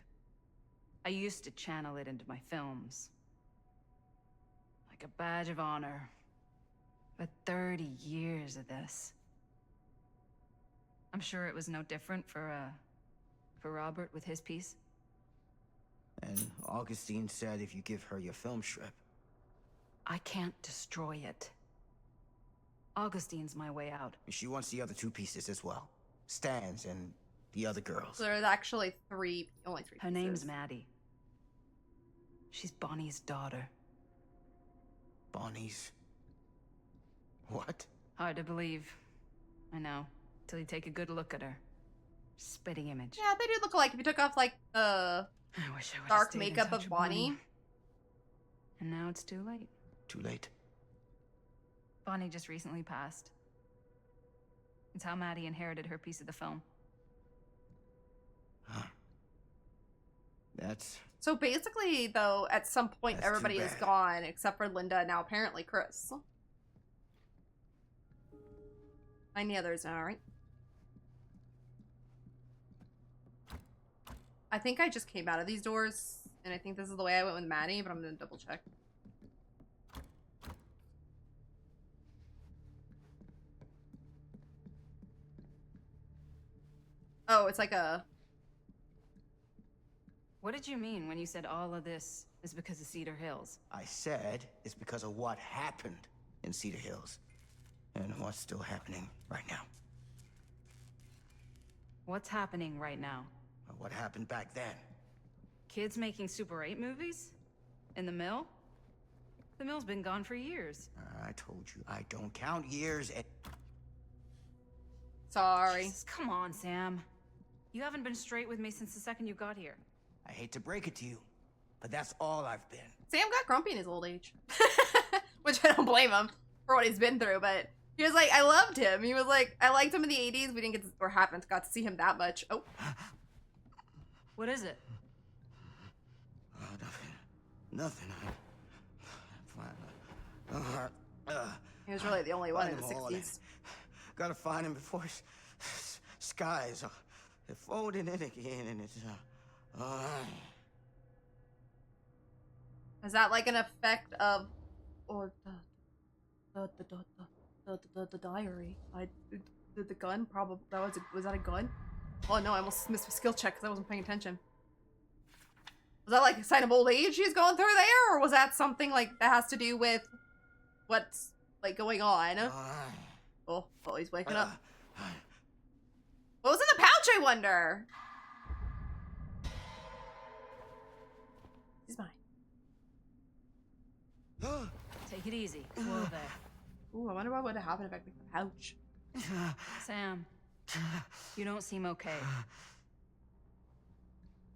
I used to channel it into my films. Like a badge of honor. But 30 years of this. I'm sure it was no different for Robert with his piece. And Augustine said if you give her your film strip. I can't destroy it. Augustine's my way out. She wants the other two pieces as well. Stan's and the other girls. So there's actually only three. Her name's Maddie. She's Bonnie's daughter. Bonnie's... What? Hard to believe. I know. Till you take a good look at her. Spitting image. Yeah, they do look alike. If you took off like the I wish I would've dark stayed in makeup touch of with Bonnie. And now it's too late. Too late. Bonnie just recently passed. It's how Maddie inherited her piece of the film. Huh. That's... So basically, though, at some point, That's too everybody is bad. gone except for Linda and now apparently Chris. 90 others now, right? I think I just came out of these doors, and I think this is the way I went with Maddie, but I'm gonna double check. Oh, it's like a... What did you mean when you said all of this is because of Cedar Hills? I said it's because of what happened in Cedar Hills. And what's still happening right now. What's happening right now? What happened back then. Kids making Super 8 movies? In the mill? The mill's been gone for years. I told you, I don't count years. Sorry. Jesus, come on, Sam. You haven't been straight with me since the second you got here. I hate to break it to you, but that's all I've been. Sam got grumpy in his old age. Which I don't blame him for what he's been through, but he was like, I loved him. He was like, I liked him in the 80s. We didn't get to, or haven't got to see him that much. Oh. What is it? Oh, nothing. He was really the only one in the Find 'em all. 60s. Gotta find him before skies they're folding in again, and it's Is that like an effect of, or the diary? The gun probably, was that a gun? Oh no, I almost missed a skill check because I wasn't paying attention. Was that like a sign of old age he's going through there, or was that something like that has to do with what's like going on? Oh, he's waking up. What was in the pouch, I wonder? He's mine. Take it easy. Whoa there. Ooh, I wonder what would have happened if I picked the pouch. Sam, you don't seem okay.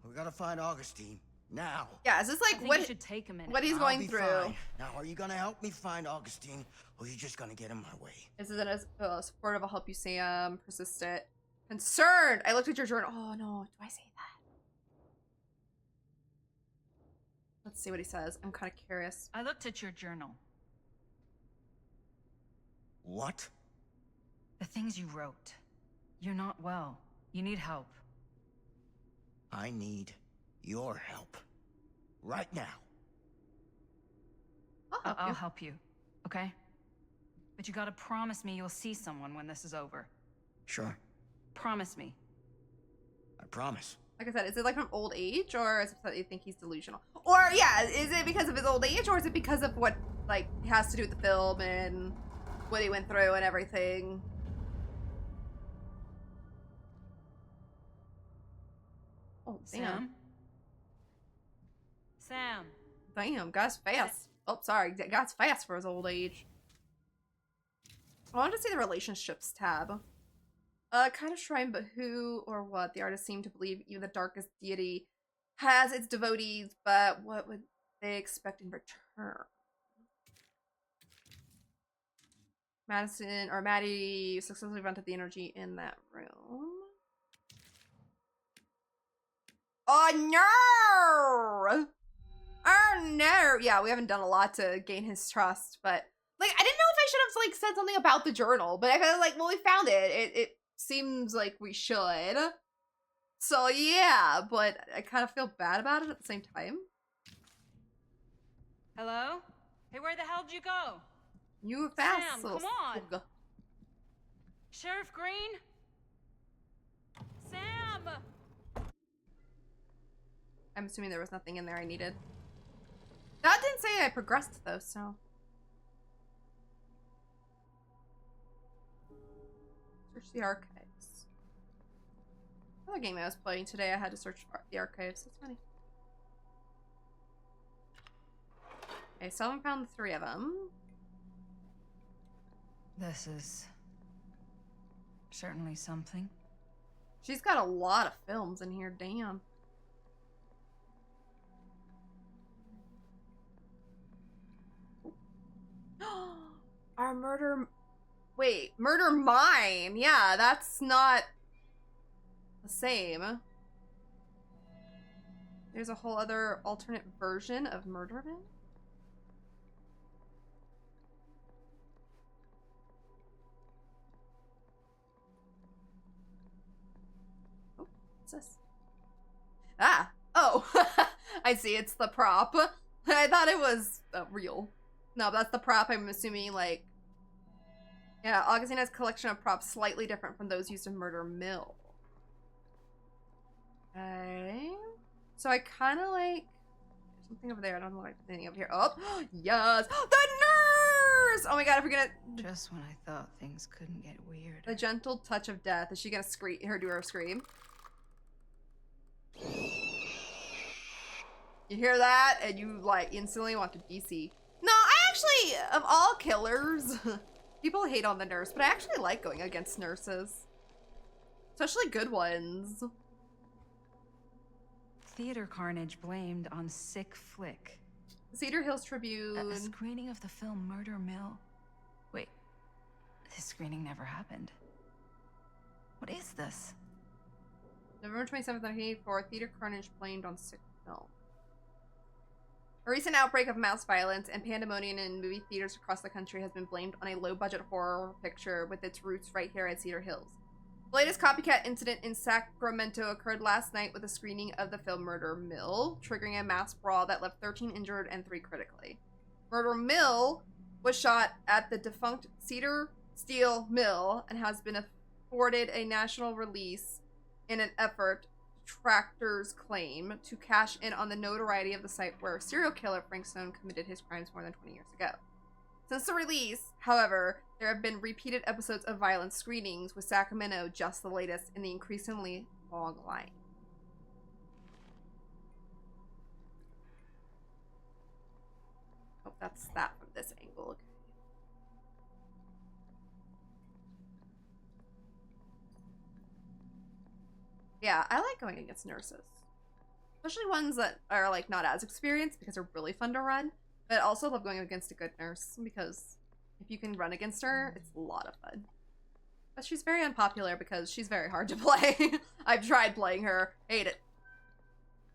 We gotta find Augustine now. Yeah, is this I like think what you should take a minute. what he's I'll going be through? fine. Now, are you gonna help me find Augustine, or are you just gonna get in my way? This is a supportive. I'll help you, Sam. Persistent. Concerned. I looked at your journal. Oh no, do I say that? Let's see what he says. I'm kind of curious. I looked at your journal. What? The things you wrote. You're not well. You need help. I need your help. Right now. I'll help you, okay? But you gotta promise me you'll see someone when this is over. Sure. Promise me. I promise. Like I said, is it like from old age, or is it that you think he's delusional? Or yeah, is it because of his old age, or is it because of what like has to do with the film and what he went through and everything? Oh, damn. Sam. Damn, guy's fast. Oh, sorry. Guy's fast for his old age. I wanted to see the relationships tab. Kind of shrine, but who or what? The artist seemed to believe even the darkest deity has its devotees, but what would they expect in return? Maddie successfully vented the energy in that room. Oh no! Oh no! Yeah, we haven't done a lot to gain his trust, but like I didn't know if I should have like said something about the journal, but I kind of like, well, we found it. It seems like we should. So yeah, but I kind of feel bad about it at the same time. Hello? Hey, where the hell did you go? You were fast, Sam, little come on. slug. Sheriff Green? Sam! I'm assuming there was nothing in there I needed. That didn't say I progressed though, so. Search the archives. Another game I was playing today, I had to search the archives. That's funny. Okay, so I haven't found the 3 of them. This is certainly something. She's got a lot of films in here, damn. Our murder... Wait, Murder Mine! Yeah, that's not the same. There's a whole other alternate version of Murder Mine? Oh, what's this? Ah! Oh! I see, it's the prop. I thought it was real. No, that's the prop, I'm assuming, like... Yeah, Augustine has a collection of props slightly different from those used in Murder Mill. Okay. So I kind of like... There's something over there. I don't like anything over here. Oh, yes! The nurse! Oh my god, if we're gonna... Just when I thought things couldn't get weird. The gentle touch of death. Is she gonna scream? Do her scream? You hear that? And you, like, instantly want to DC. No, I actually, of all killers... People hate on the nurse, but I actually like going against nurses. Especially good ones. Theater carnage blamed on sick flick. Cedar Hills Tribune. A screening of the film Murder Mill. Wait, this screening never happened. What is this? November 27th, 1984, Theater Carnage blamed on sick film. A recent outbreak of mass violence and pandemonium in movie theaters across the country has been blamed on a low-budget horror picture with its roots right here at Cedar Hills. The latest copycat incident in Sacramento occurred last night with a screening of the film Murder Mill, triggering a mass brawl that left 13 injured and 3 critically. Murder Mill was shot at the defunct Cedar Steel Mill and has been afforded a national release in an effort Tractor's claim to cash in on the notoriety of the site where serial killer Frank Stone committed his crimes more than 20 years ago. Since the release, however, there have been repeated episodes of violent screenings, with Sacramento just the latest in the increasingly long line. Oh, that's that from this angle. Okay. Yeah, I like going against nurses. Especially ones that are, like, not as experienced because they're really fun to run. But I also love going against a good nurse because if you can run against her, it's a lot of fun. But she's very unpopular because she's very hard to play. I've tried playing her. Hate it.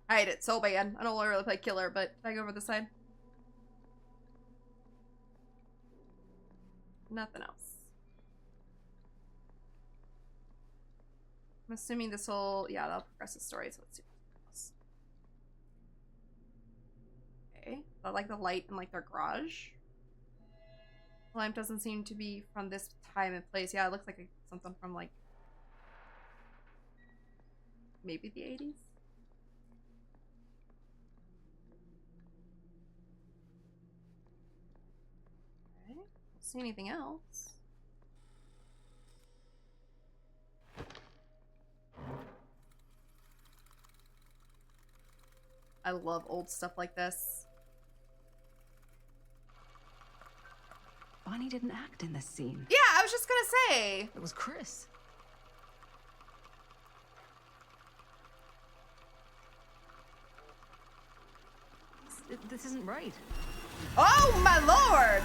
I hate it so bad. I don't really play killer, but can I go over this side? Nothing else. I'm assuming this will, yeah, that'll progress the story, so let's see what else. Okay, I like the light in, like, their garage. The lamp doesn't seem to be from this time and place. Yeah, it looks like something from, like, maybe the 80s? Okay, don't see anything else. I love old stuff like this. Bonnie didn't act in this scene. Yeah, I was just gonna say. It was Chris. This isn't right. Oh my lord!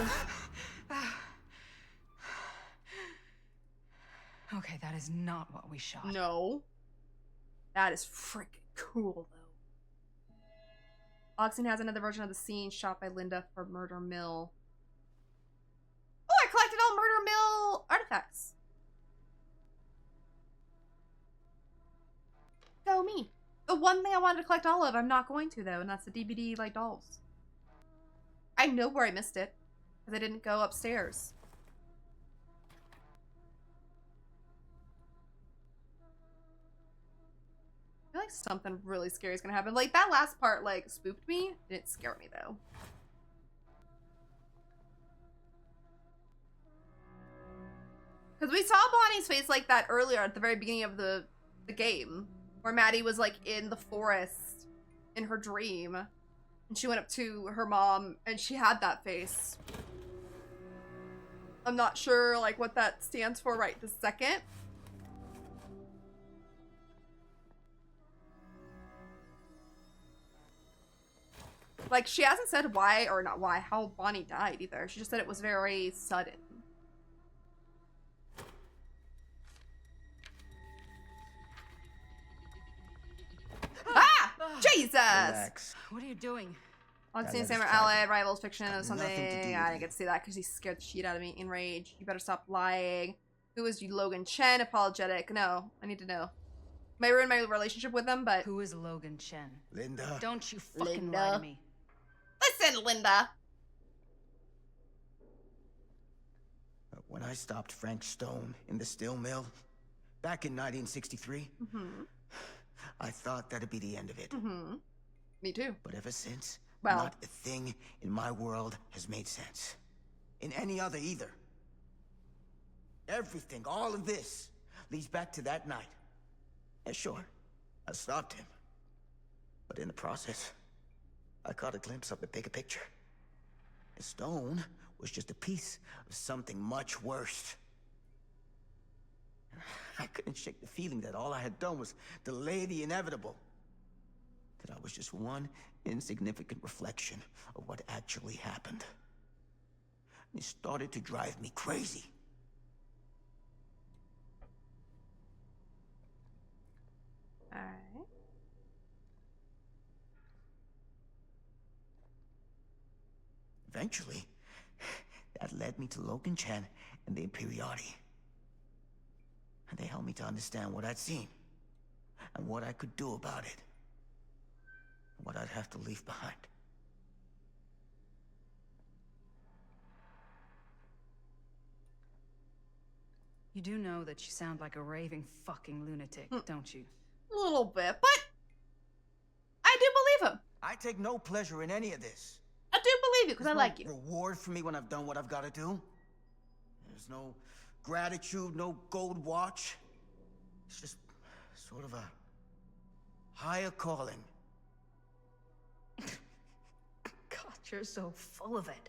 Okay, that is not what we shot. No. That is freaking cool, though. Oxen has another version of the scene shot by Linda for Murder Mill. Oh, I collected all Murder Mill artifacts. Go me. The one thing I wanted to collect all of, I'm not going to, though, and that's the DVD, like, dolls. I know where I missed it, because I didn't go upstairs. I feel like something really scary is gonna happen. Like, that last part, like, spooked me. It didn't scare me, though. Because we saw Bonnie's face like that earlier at the very beginning of the the game, where Maddie was like in the forest in her dream, and she went up to her mom and she had that face. I'm not sure like what that stands for right this second. Like, she hasn't said why, or not why, how Bonnie died either. She just said it was very sudden. Ah! Jesus! Relax. What are you doing? On That scene, letters same tragic. allied rivals, fiction, Got or something. nothing to do with I didn't you. get to see that because he scared the shit out of me. Enraged. You better stop lying. Who is you, Logan Chen? Apologetic. No, I need to know. May ruin my relationship with them, but Who is Logan Chen? Linda. Don't you fucking Linda. lie to me. listen, Linda. When I stopped Frank Stone in the steel mill back in 1963, I thought that'd be the end of it. Me too. But ever since, Well. not a thing in my world has made sense. In any other either. Everything, all of this, leads back to that night. Yeah, sure, I stopped him. But in the process, I caught a glimpse of the bigger picture. Stone was just a piece of something much worse. I couldn't shake the feeling that all I had done was delay the inevitable. That I was just one insignificant reflection of what actually happened. It started to drive me crazy. Alright. Eventually, that led me to Logan Chen and the Imperiati. And they helped me to understand what I'd seen, and what I could do about it, and what I'd have to leave behind. You do know that you sound like a raving fucking lunatic, don't you? A little bit, but I do believe him. I take no pleasure in any of this. I do believe you because I There's like no you. reward for me when I've done what I've got to do. There's no gratitude, no gold watch. It's just sort of a higher calling. God, you're so full of it.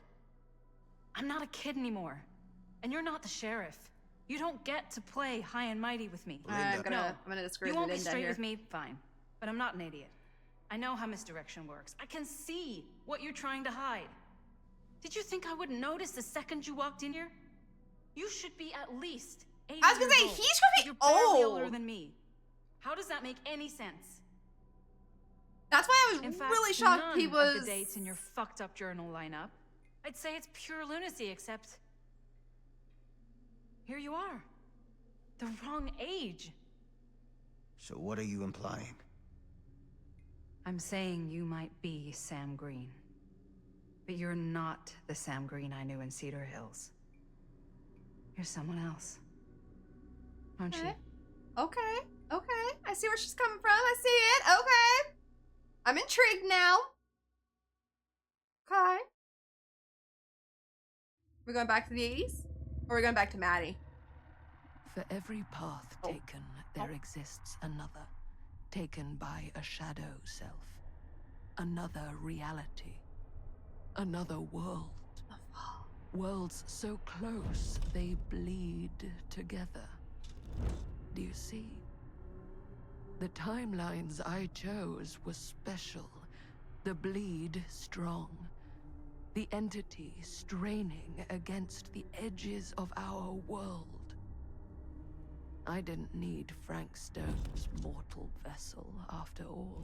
I'm not a kid anymore. And you're not the sheriff. You don't get to play high and mighty with me. I'm Linda. gonna disagree You with won't be Linda straight here. with me, fine. But I'm not an idiot. I know how misdirection works. I can see what you're trying to hide. Did you think I wouldn't notice the second you walked in here? You should be at least 80 I was gonna years say, old. he's probably You're barely old. older than me. How does that make any sense? That's why I was In fact, really shocked none he of was. the dates in your fucked up journal lineup. I'd say it's pure lunacy, except here you are. The wrong age. So what are you implying? I'm saying you might be Sam Green. But you're not the Sam Green I knew in Cedar Hills. You're someone else. Aren't you? Okay, okay. I see where she's coming from. I see it. Okay. I'm intrigued now. Okay. We're going back to the 80s? Or are we going back to Maddie? For every path taken, there exists another, taken by a shadow self. Another reality. Another world. Worlds so close, they bleed together. Do you see? The timelines I chose were special. The bleed strong. The entity straining against the edges of our world. I didn't need Frank Stone's mortal vessel, after all.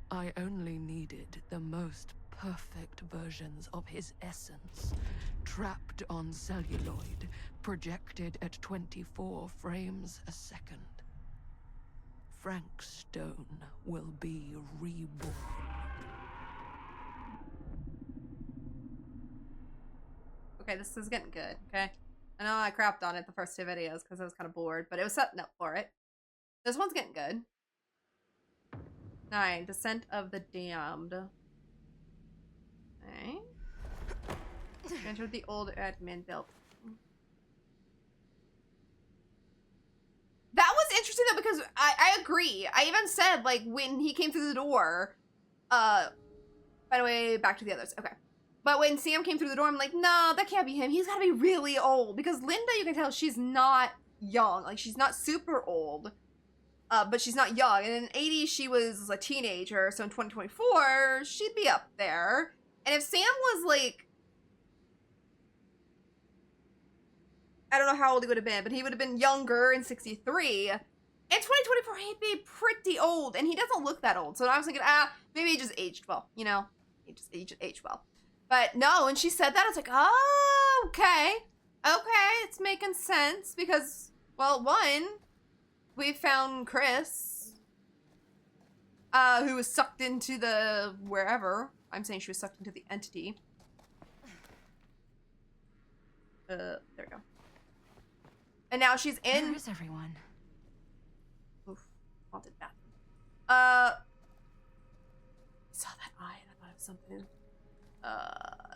I only needed the most perfect versions of his essence, trapped on celluloid, projected at 24 frames a second. Frank Stone will be reborn. Okay, this is getting good, okay? I know I crapped on it the first two videos because I was kind of bored, but it was setting up for it. This one's getting good. 9. Descent of the Damned. Okay. Entered the old admin building. That was interesting though because I agree. I even said, like, when he came through the door, by the way, back to the others. Okay. But when Sam came through the door, I'm like, no, that can't be him. He's gotta be really old. Because Linda, you can tell she's not young. Like, she's not super old. But she's not young. And in the 80s, she was a teenager. So in 2024, she'd be up there. And if Sam was, like, I don't know how old he would have been, but he would have been younger in 63. In 2024, he'd be pretty old. And he doesn't look that old. So I was thinking, maybe he just aged well, you know? He just aged well. But no, when she said that, I was like, oh, okay. Okay, it's making sense. Because, well, one, we found Chris, who was sucked into the wherever. I'm saying she was sucked into the entity. There we go. And now she's in. Where is everyone? Oof, haunted bathroom. Saw that eye and I thought it was something.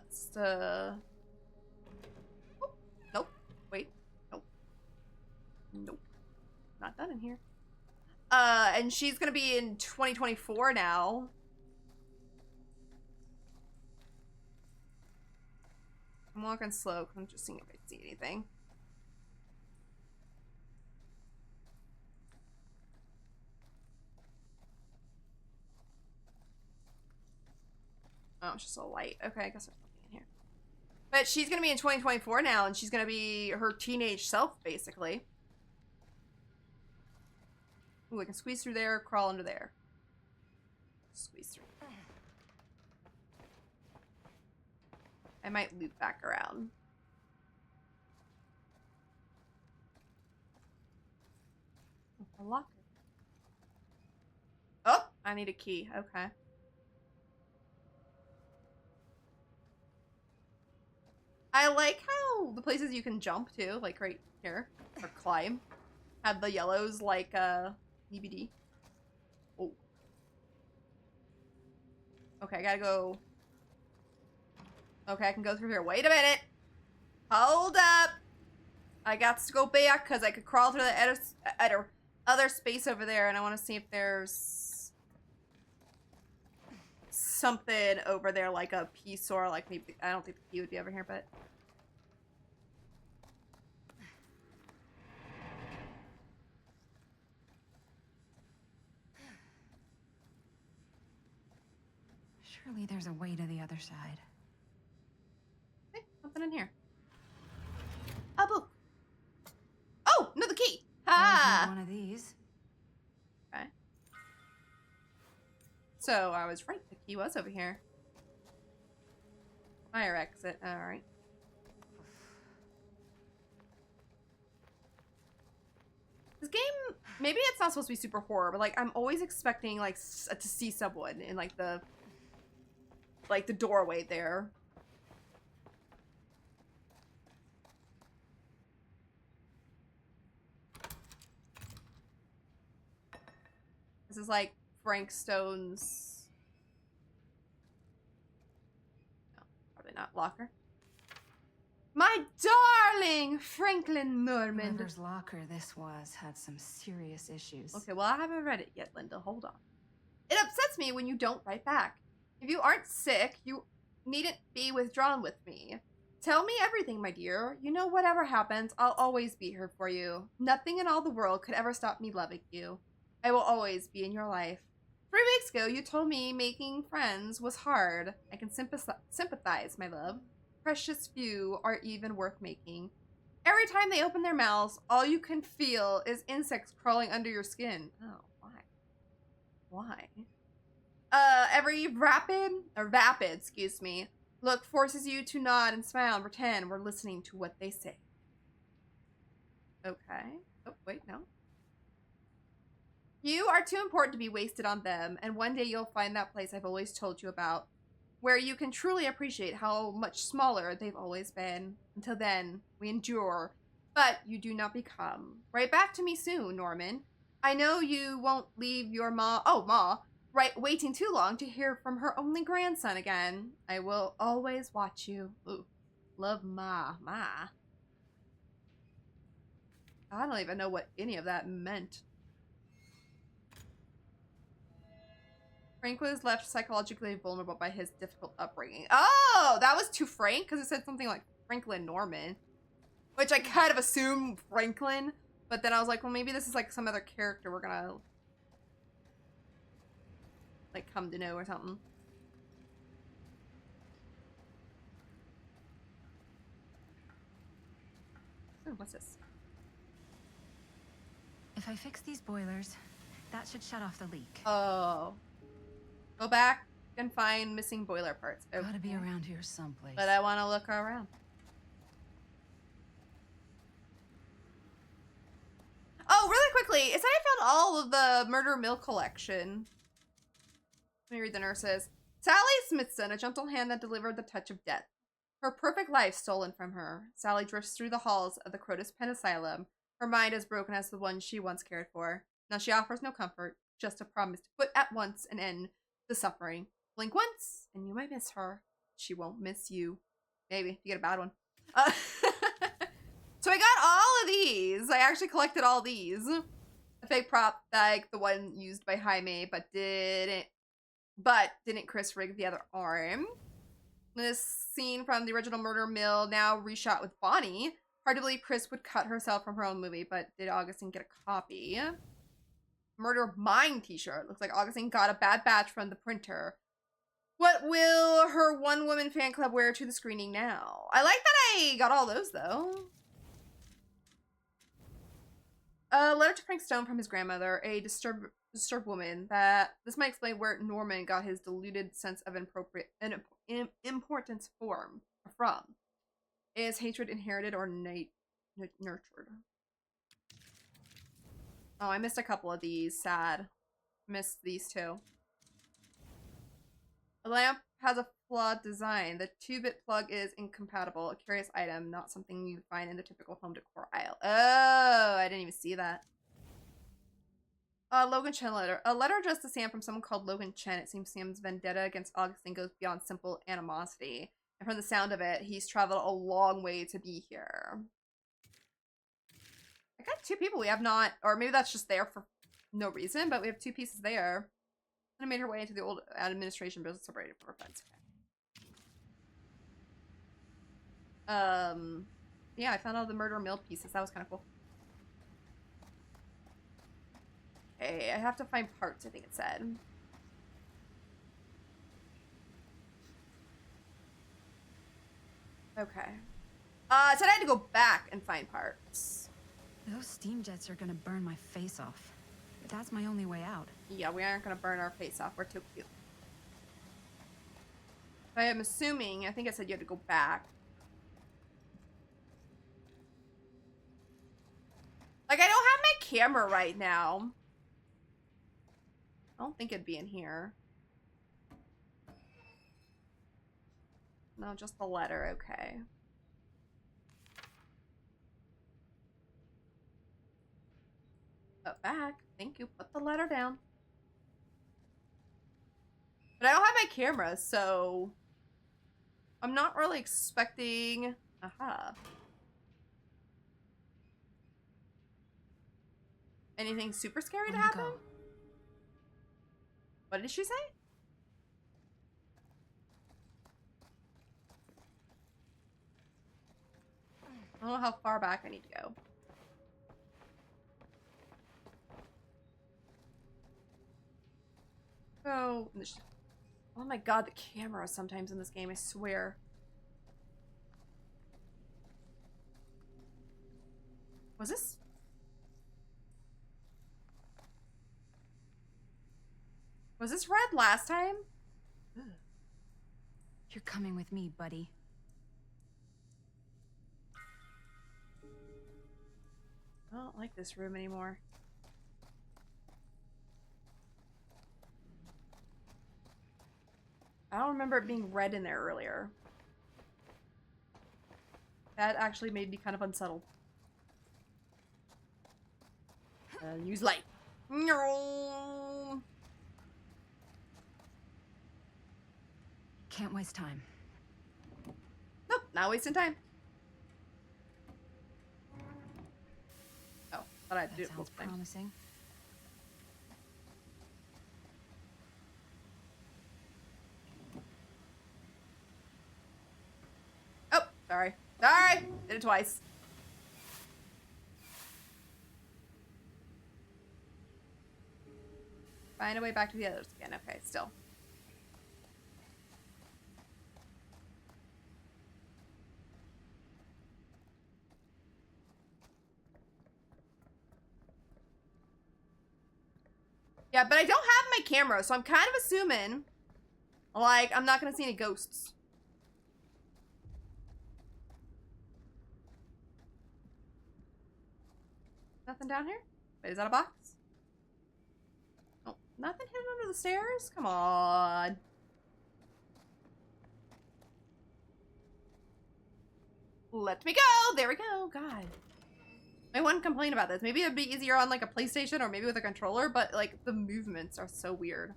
It's the. Oh, nope. Wait. Nope. Nope. Not done in here. And she's gonna be in 2024 now. I'm walking slow because I'm just seeing if I see anything. Oh, it's just a light. Okay, I guess there's nothing in here. But she's gonna be in 2024 now, and she's gonna be her teenage self, basically. Ooh, I can squeeze through there, crawl under there. Squeeze through. I might loop back around. A locker. Oh, I need a key. Okay. I like how the places you can jump to, like right here, or climb, have the yellows like EBD. Oh. Okay, I gotta go. Okay, I can go through here. Wait a minute. Hold up. I got to go back because I could crawl through the other space over there, and I want to see if there's something over there, like a piece or like maybe. I don't think the key would be over here, but. Surely there's a way to the other side. Hey, something in here. A book. Oh, another key. Ha! One of these. Okay. So I was right. The key was over here. Fire exit. All right. This game, maybe it's not supposed to be super horror, but like I'm always expecting like to see someone in like the doorway there. This is like Frank Stone's. No, probably not. Locker. My darling Franklin Norman. Whoever's locker this was had some serious issues. Okay, well I haven't read it yet, Linda. Hold on. It upsets me when you don't write back. If you aren't sick, you needn't be withdrawn with me. Tell me everything, my dear. You know, whatever happens, I'll always be here for you. Nothing in all the world could ever stop me loving you. I will always be in your life. 3 weeks ago, you told me making friends was hard. I can sympathize, my love. Precious few are even worth making. Every time they open their mouths, all you can feel is insects crawling under your skin. Oh, why? Why? Every vapid, excuse me, look forces you to nod and smile and pretend we're listening to what they say. Okay. Oh, wait, no. You are too important to be wasted on them, and one day you'll find that place I've always told you about, where you can truly appreciate how much smaller they've always been. Until then, we endure, but you do not become. Write back to me soon, Norman. I know you won't leave your Ma, waiting too long to hear from her only grandson again. I will always watch you. Ooh, love Ma. I don't even know what any of that meant. Frank was left psychologically vulnerable by his difficult upbringing. Oh, that was to Frank? Because it said something like Franklin Norman. Which I kind of assumed Franklin. But then I was like, well, maybe this is like some other character we're gonna like come to know or something. Ooh, what's this? If I fix these boilers, that should shut off the leak. Oh. Go back and find missing boiler parts. Okay. Gotta be around here someplace. But I want to look around. Oh, really quickly, it said I found all of the Murder Mill collection. Let me read the nurses. Sally Smithson, a gentle hand that delivered the touch of death. Her perfect life stolen from her. Sally drifts through the halls of the Crotus Pen Asylum, her mind as broken as the one she once cared for. Now she offers no comfort, just a promise to put at once an end to suffering. Blink once, and you might miss her. She won't miss you. Maybe, if you get a bad one. So I got all of these. I actually collected all these. A fake prop like the one used by Jaime, but didn't Chris rig the other arm. This scene from the original Murder Mill, now reshot with Bonnie. Hard to believe Chris would cut herself from her own movie, but did Augustine get a copy? Murder Mine t-shirt. Looks like Augustine got a bad batch from the printer. What will her one-woman fan club wear to the screening now? I like that I got all those, though. A letter to Frank Stone from his grandmother, a disturbed woman. That this might explain where Norman got his diluted sense of importance from. Is hatred inherited or nurtured? Oh, I missed a couple of these. Sad. Missed these two. The lamp has a flawed design. The 2-bit plug is incompatible. A curious item, not something you find in the typical home decor aisle. Oh, I didn't even see that. Logan Chen letter. A letter addressed to Sam from someone called Logan Chen. It seems Sam's vendetta against Augustine goes beyond simple animosity. And from the sound of it, he's traveled a long way to be here. I got 2 people we have not, or maybe that's just there for no reason, but we have 2 pieces there. And made her way into the old administration business separated from her friends. Yeah, I found all the Murder Mill pieces. That was kind of cool. Okay, I have to find parts, I think it said. Okay. It said I had to go back and find parts. Those steam jets are gonna burn my face off. But that's my only way out. Yeah, we aren't gonna burn our face off. We're too cute. I am assuming, I think it said you had to go back. Like, I don't have my camera right now. I don't think it'd be in here. No, just the letter, okay. Put back. Thank you. Put the letter down. But I don't have my camera, so I'm not really expecting... Aha. Anything super scary to happen? What did she say? I don't know how far back I need to go. Oh my god, the camera sometimes in this game, I swear. Was this? Was this red last time? Ugh. You're coming with me, buddy. I don't like this room anymore. I don't remember it being red in there earlier. That actually made me kind of unsettled. Use light. No. Can't waste time. Nope, not wasting time. Oh, thought I'd do it Sounds promising. it twice. Find a way back to the others again. Okay, still. Yeah, but I don't have my camera, so I'm kind of assuming, like, I'm not gonna see any ghosts. Nothing down here? Wait, is that a box? Oh, nothing hidden under the stairs? Come on. Let me go! There we go. God. I wouldn't complain about this. Maybe it'd be easier on, like, a PlayStation or maybe with a controller, but, like, the movements are so weird.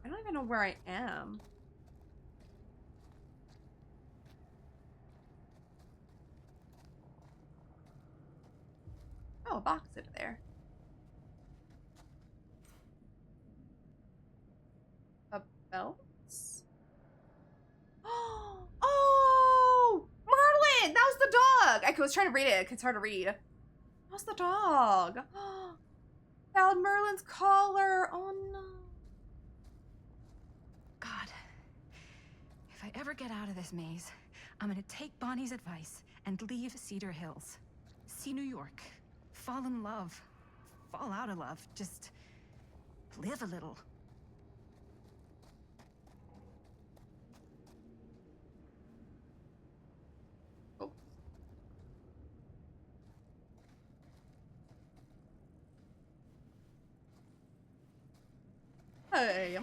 I don't even know where I am. Oh, a box over there. A belt? Oh! Merlin! That was the dog! I was trying to read it. It's hard to read. That was the dog. Found Merlin's collar. Oh, no. God. If I ever get out of this maze, I'm gonna take Bonnie's advice and leave Cedar Hills. See New York. Fall in love. Fall out of love. Just live a little. Hey.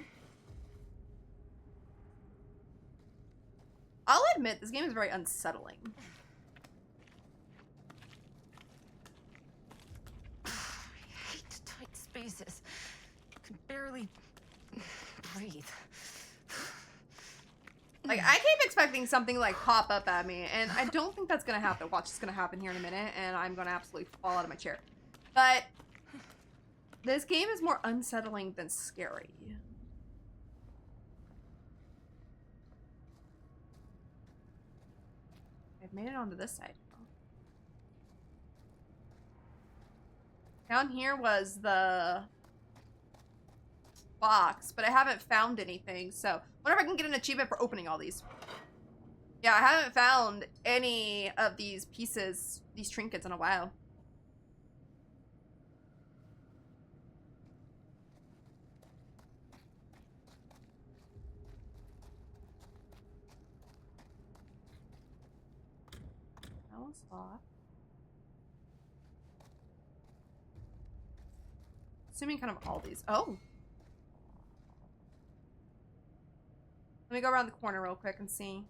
I'll admit, this game is very unsettling. I hate tight spaces. I can barely breathe. Like, I keep expecting something like pop up at me, and I don't think that's gonna happen. Watch, it's gonna happen here in a minute, and I'm gonna absolutely fall out of my chair. But this game is more unsettling than scary. I've made it onto this side now. Down here was the box, but I haven't found anything, so I wonder if I can get an achievement for opening all these. Yeah, I haven't found any of these pieces, these trinkets in a while. That was locked. Assuming kind of all these. Oh! Let me go around the corner real quick and see.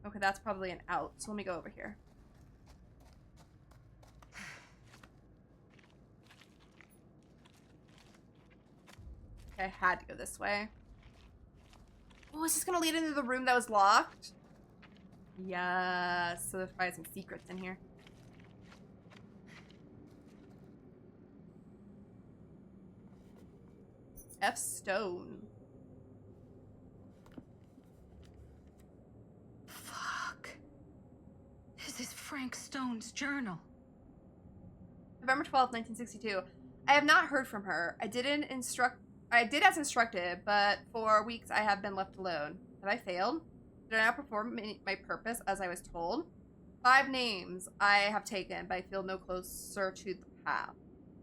Okay, that's probably an out, so let me go over here. Okay, I had to go this way. Oh, is this gonna lead into the room that was locked? Yes, so there's probably some secrets in here. F. Stone. Fuck. This is Frank Stone's journal. November 12th, 1962. I have not heard from her. I did as instructed, but for weeks I have been left alone. Have I failed? Did I not perform my purpose as I was told? 5 names I have taken, but I feel no closer to the path.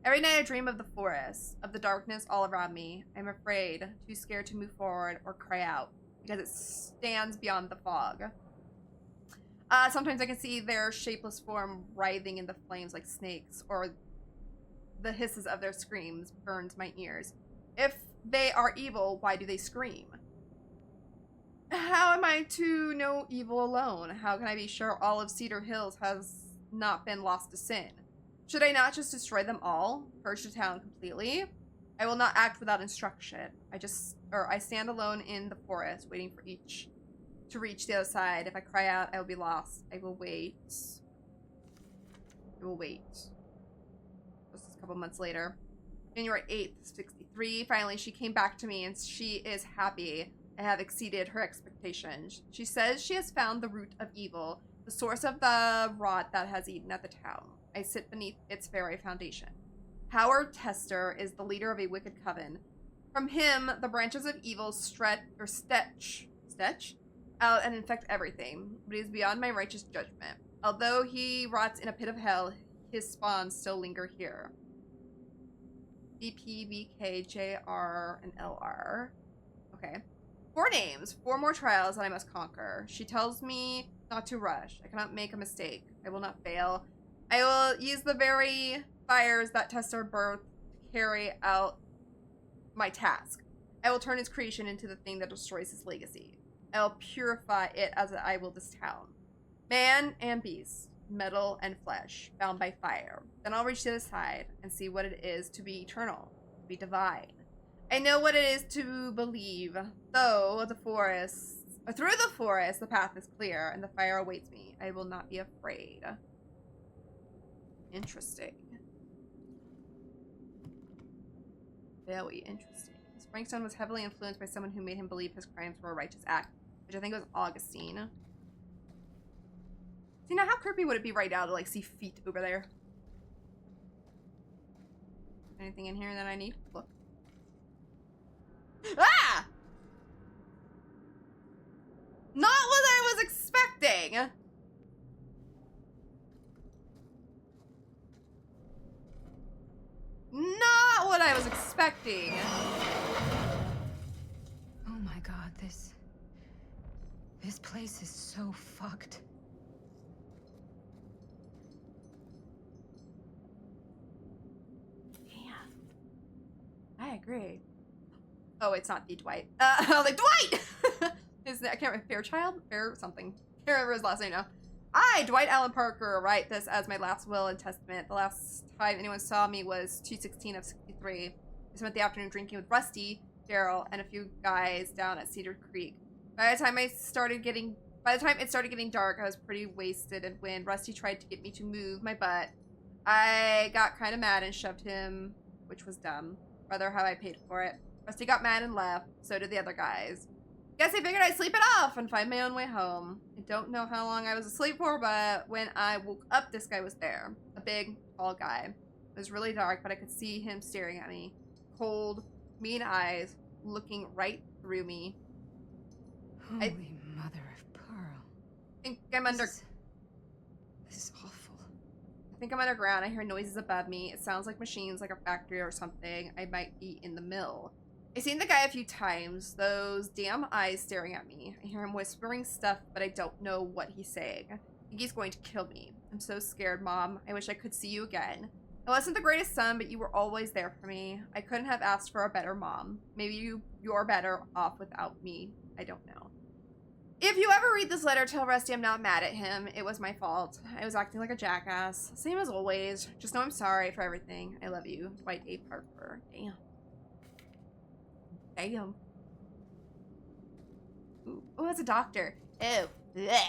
Every night I dream of the forest, of the darkness all around me. I'm afraid, too scared to move forward or cry out, because it stands beyond the fog. Sometimes I can see their shapeless form writhing in the flames like snakes, or the hisses of their screams burns my ears. If they are evil, why do they scream? How am I to know evil alone? How can I be sure all of Cedar Hills has not been lost to sin? Should I not just destroy them all? Purge the town completely? I will not act without instruction. I stand alone in the forest, waiting for each to reach the other side. If I cry out, I will be lost. I will wait. I will wait. Just a couple months later. January 8th, 63. Finally, she came back to me and she is happy. I have exceeded her expectations. She says she has found the root of evil, the source of the rot that has eaten at the town. I sit beneath its very foundation. Howard Tester is the leader of a wicked coven. From him, the branches of evil stretch out and infect everything, but he is beyond my righteous judgment. Although he rots in a pit of hell, his spawns still linger here. BP, VK, JR, and LR. Okay. 4 names, 4 more trials that I must conquer. She tells me not to rush. I cannot make a mistake. I will not fail. I will use the very fires that test our birth to carry out my task. I will turn his creation into the thing that destroys his legacy. I will purify it as I will this town. Man and beast, metal and flesh, bound by fire. Then I'll reach to the side and see what it is to be eternal, to be divine. I know what it is to believe, though through the forest, the path is clear and the fire awaits me. I will not be afraid. Interesting. Very interesting. Springstone was heavily influenced by someone who made him believe his crimes were a righteous act, which I think was Augustine. See, now how creepy would it be right now to, like, see feet over there? Anything in here that I need? Look. Ah! Not what I was expecting! Not what I was expecting. Oh my god, this place is so fucked. Yeah. I agree. Oh, it's not the Dwight. I was like, Dwight! I can't remember, Fairchild? Fair something. Can't remember his last name now. I, Dwight Allen Parker, write this as my last will and testament. The last time anyone saw me was 2/16 of 63. I spent the afternoon drinking with Rusty, Daryl, and a few guys down at Cedar Creek. By the time it started getting dark, I was pretty wasted, and when Rusty tried to get me to move my butt, I got kind of mad and shoved him, which was dumb. Rather how I paid for it. Rusty got mad and left, so did the other guys. Guess I figured I'd sleep it off and find my own way home. I don't know how long I was asleep for, but when I woke up, this guy was there. A big, tall guy. It was really dark, but I could see him staring at me. Cold, mean eyes, looking right through me. Holy mother of pearl. I think I'm under... This is awful. I think I'm underground. I hear noises above me. It sounds like machines, like a factory or something. I might be in the mill. I've seen the guy a few times. Those damn eyes staring at me. I hear him whispering stuff, but I don't know what he's saying. I think he's going to kill me. I'm so scared, Mom. I wish I could see you again. I wasn't the greatest son, but you were always there for me. I couldn't have asked for a better mom. Maybe you're better off without me. I don't know. If you ever read this letter, tell Rusty I'm not mad at him. It was my fault. I was acting like a jackass. Same as always. Just know I'm sorry for everything. I love you. Dwight A. Parker. Damn. Damn. Ooh. Oh, it's a doctor. Oh. Bleh.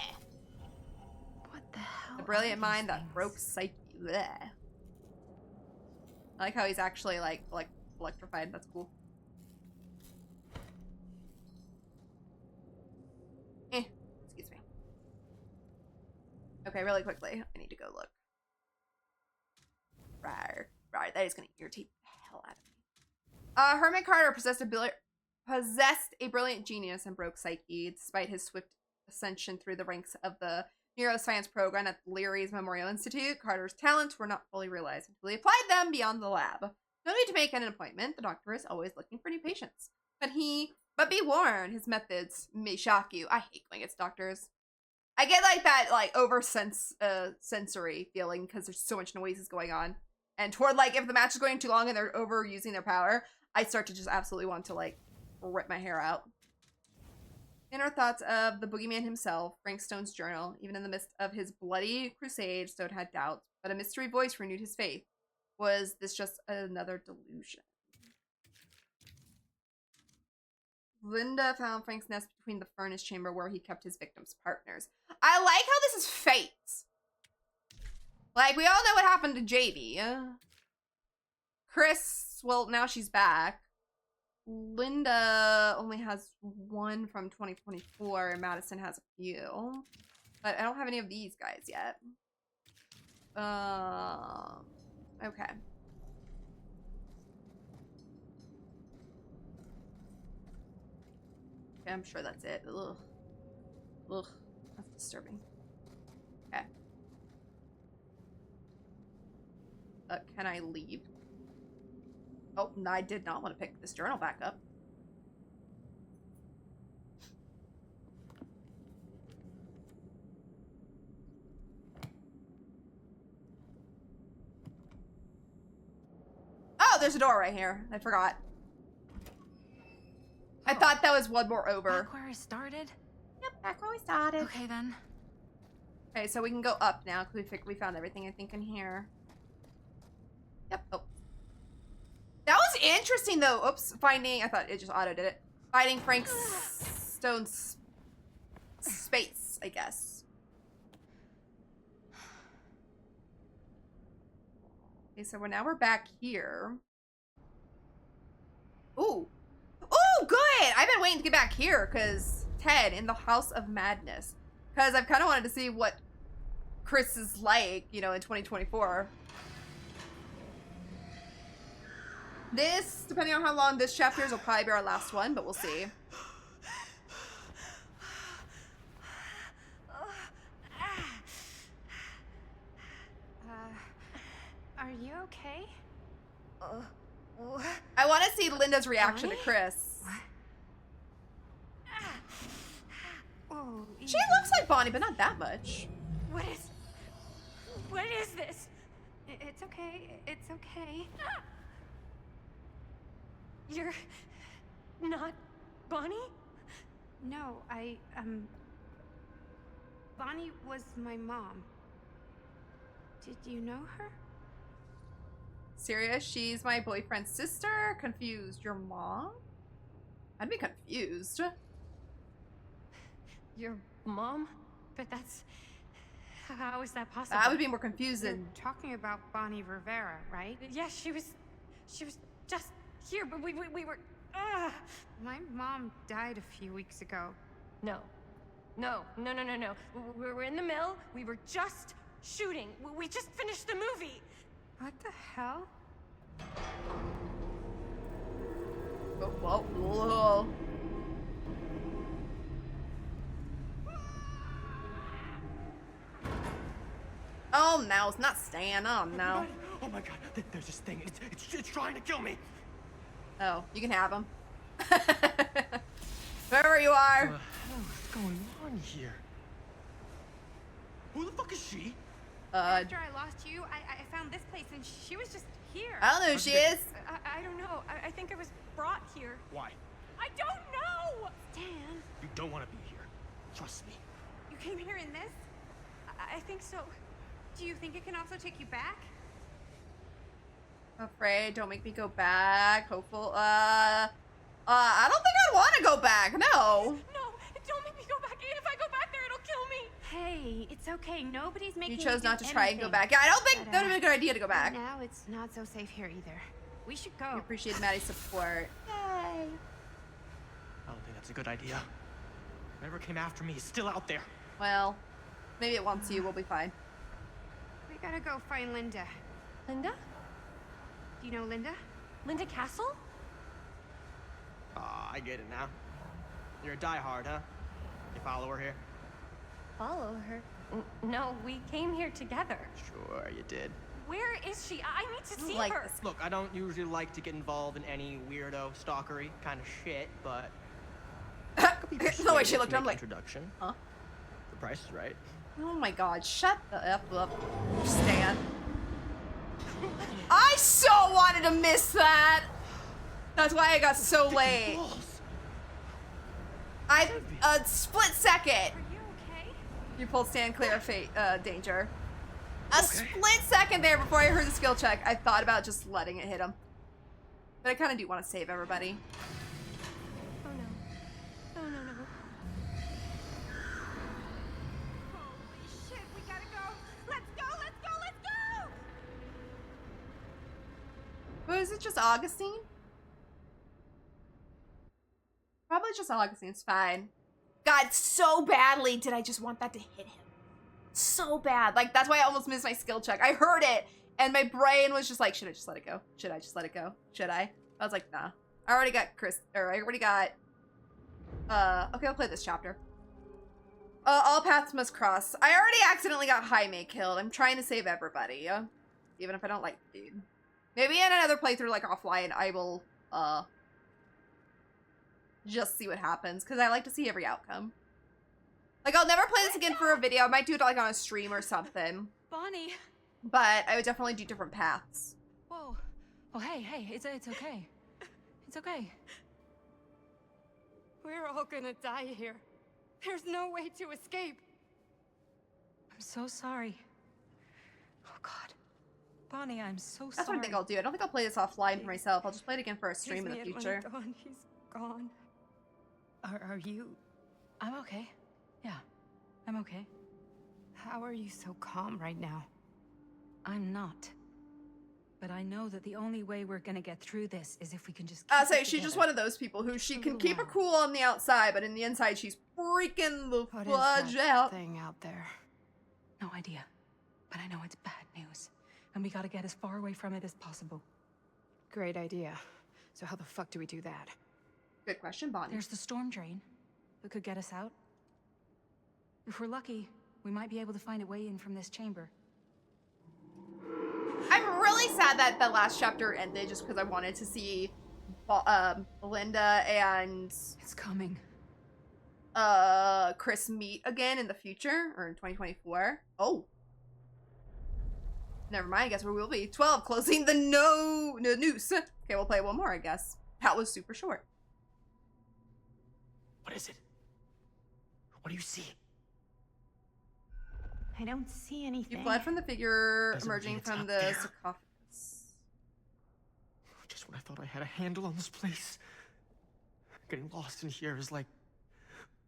What the hell? The brilliant mind that broke psyche. Bleh. I like how he's actually like electrified. That's cool. Excuse me. Okay, really quickly. I need to go look. Right. That is gonna irritate the hell out of me. Herman Carter possessed a brilliant genius and broke psyche, despite his swift ascension through the ranks of the neuroscience program at Leary's Memorial Institute. Carter's talents were not fully realized until he applied them beyond the lab. No need to make an appointment. The doctor is always looking for new patients. But be warned, his methods may shock you. I hate going against doctors. I get like that sensory feeling because there's so much noises going on. And toward like if the match is going too long and they're overusing their power, I start to just absolutely want to like rip my hair out. Inner thoughts of the boogeyman himself, Frank Stone's journal. Even in the midst of his bloody crusade, Stone had doubts, but a mystery voice renewed his faith. Was this just another delusion? Linda found Frank's nest between the furnace chamber where he kept his victims' partners. I like how this is fate. Like, we all know what happened to JB. Chris, well, now she's back. Linda only has one from 2024, and Madison has a few. But I don't have any of these guys yet. Okay. Okay, I'm sure that's it. Ugh. Ugh. That's disturbing. Okay. Can I leave? Oh, no, I did not want to pick this journal back up. Oh, there's a door right here. I forgot. I thought that was one more over. Back where I started? Yep, back where we started. Okay, then. Okay, so we can go up now because we found everything, I think, in here. Yep. Oh. That was interesting, though. Oops. Finding... I thought it just auto did it. Finding Frank Stone's space, I guess. Okay, so we're back here. Ooh. Ooh, good! I've been waiting to get back here, because Ted in the House of Madness. Because I've kind of wanted to see what Chris is like, you know, in 2024. This, depending on how long this chapter is, will probably be our last one, but we'll see. Are you okay? I want to see Linda's reaction to Chris. Oh, She looks like Bonnie, but not that much. What is this? It's okay. It's okay. You're not Bonnie? No, Bonnie was my mom. Did you know her? Serious? She's my boyfriend's sister? Confused. Your mom? I'd be confused. Your mom? But that's... How is that possible? I would be more confused You're than... talking about Bonnie Rivera, right? Yes, she was just here, but we were... My mom died a few weeks ago. No. We were in the mill. We were just shooting. We just finished the movie. What the hell? Whoa. Oh no, it's not Stan. Oh no. Oh my god, there's this thing. It's trying to kill me. Oh, you can have him. Wherever you are. What the hell is going on here? Who the fuck is she? After I lost you, I found this place and she was just here. I don't know who she is. I don't know. I think I was brought here. Why? I don't know! Dan, You don't want to be here. Trust me. you came here in this? I think so. Do you think it can also take you back? Afraid, don't make me go back. Hopeful. I don't think I'd want to go back. No. No, don't make me go back. If I go back there, it'll kill me. Hey, it's okay. Nobody's making You chose do not to try and go anything. back. Yeah, I don't think But, that would be a good idea to go back. Now it's not so safe here either. We should I go. appreciate Maddie's support. Yay! I don't think that's a good idea. Whoever came after me is still out there. Well, maybe it wants you. We'll be fine. We gotta go find Linda. Linda? Do you know Linda? Linda Castle? Ah, I get it now. You're a diehard, huh? You follow her here? Follow her? No, we came here together. Sure, you did. Where is she? I need to see Like her. this. Look, I don't usually like to get involved in any weirdo stalkery kind of shit, but The way she looked, I'm like, introduction. huh? The price is right. Oh my god, shut the F up, Stan. I so wanted to miss that! That's why I got so late. A split second. Are you okay? You pulled Stan clear of fate, danger. A split second there before I heard the skill check, I thought about just letting it hit him. But I kind of do want to save everybody. Oh no. No. Holy shit, we gotta go! Let's go! Who's is it just Augustine? Probably just Augustine. It's fine. God, so badly did I just want that to hit him. So bad. Like, that's why I almost missed my skill check. I heard it, and my brain was just like, should I just let it go? Should I just let it go? Should I? I was like, nah. I already got okay, I'll play this chapter. All paths must cross. I already accidentally got Jaime killed. I'm trying to save everybody. Even if I don't like the dude. Maybe in another playthrough, like, offline, I will, just see what happens, because I like to see every outcome. Like, I'll never play this again for a video. I might do it, like, on a stream or something. Bonnie! But I would definitely do different paths. Whoa. Oh, hey, it's okay. It's okay. We're all gonna die here. There's no way to escape. I'm so sorry. Oh, God. Bonnie, I'm so sorry. That's what I think I'll do. I don't think I'll play this offline for myself. I'll just play it again for a stream in the future. He's gone. Are you... I'm okay. Yeah, I'm okay. How are you so calm right now? I'm not. But I know that the only way we're gonna get through this is if we can just I'll say she's just one of those people who she can keep her cool on the outside, but in the inside she's freaking the fudge out. Thing out there? No idea. But I know it's bad news. And we gotta get as far away from it as possible. Great idea. So how the fuck do we do that? Good question, Bonnie. There's the storm drain that could get us out. If we're lucky, we might be able to find a way in from this chamber. I'm really sad that the last chapter ended just because I wanted to see Linda and... It's coming. Chris meet again in the future, or in 2024. Oh. Never mind, I guess we will be. 12, closing the noose. Okay, we'll play one more, I guess. That was super short. What is it? What do you see? I don't see anything. You bled from the figure Doesn't emerging mean it's from out the there. sarcophagus. Just when I thought I had a handle on this place. Getting lost in here is like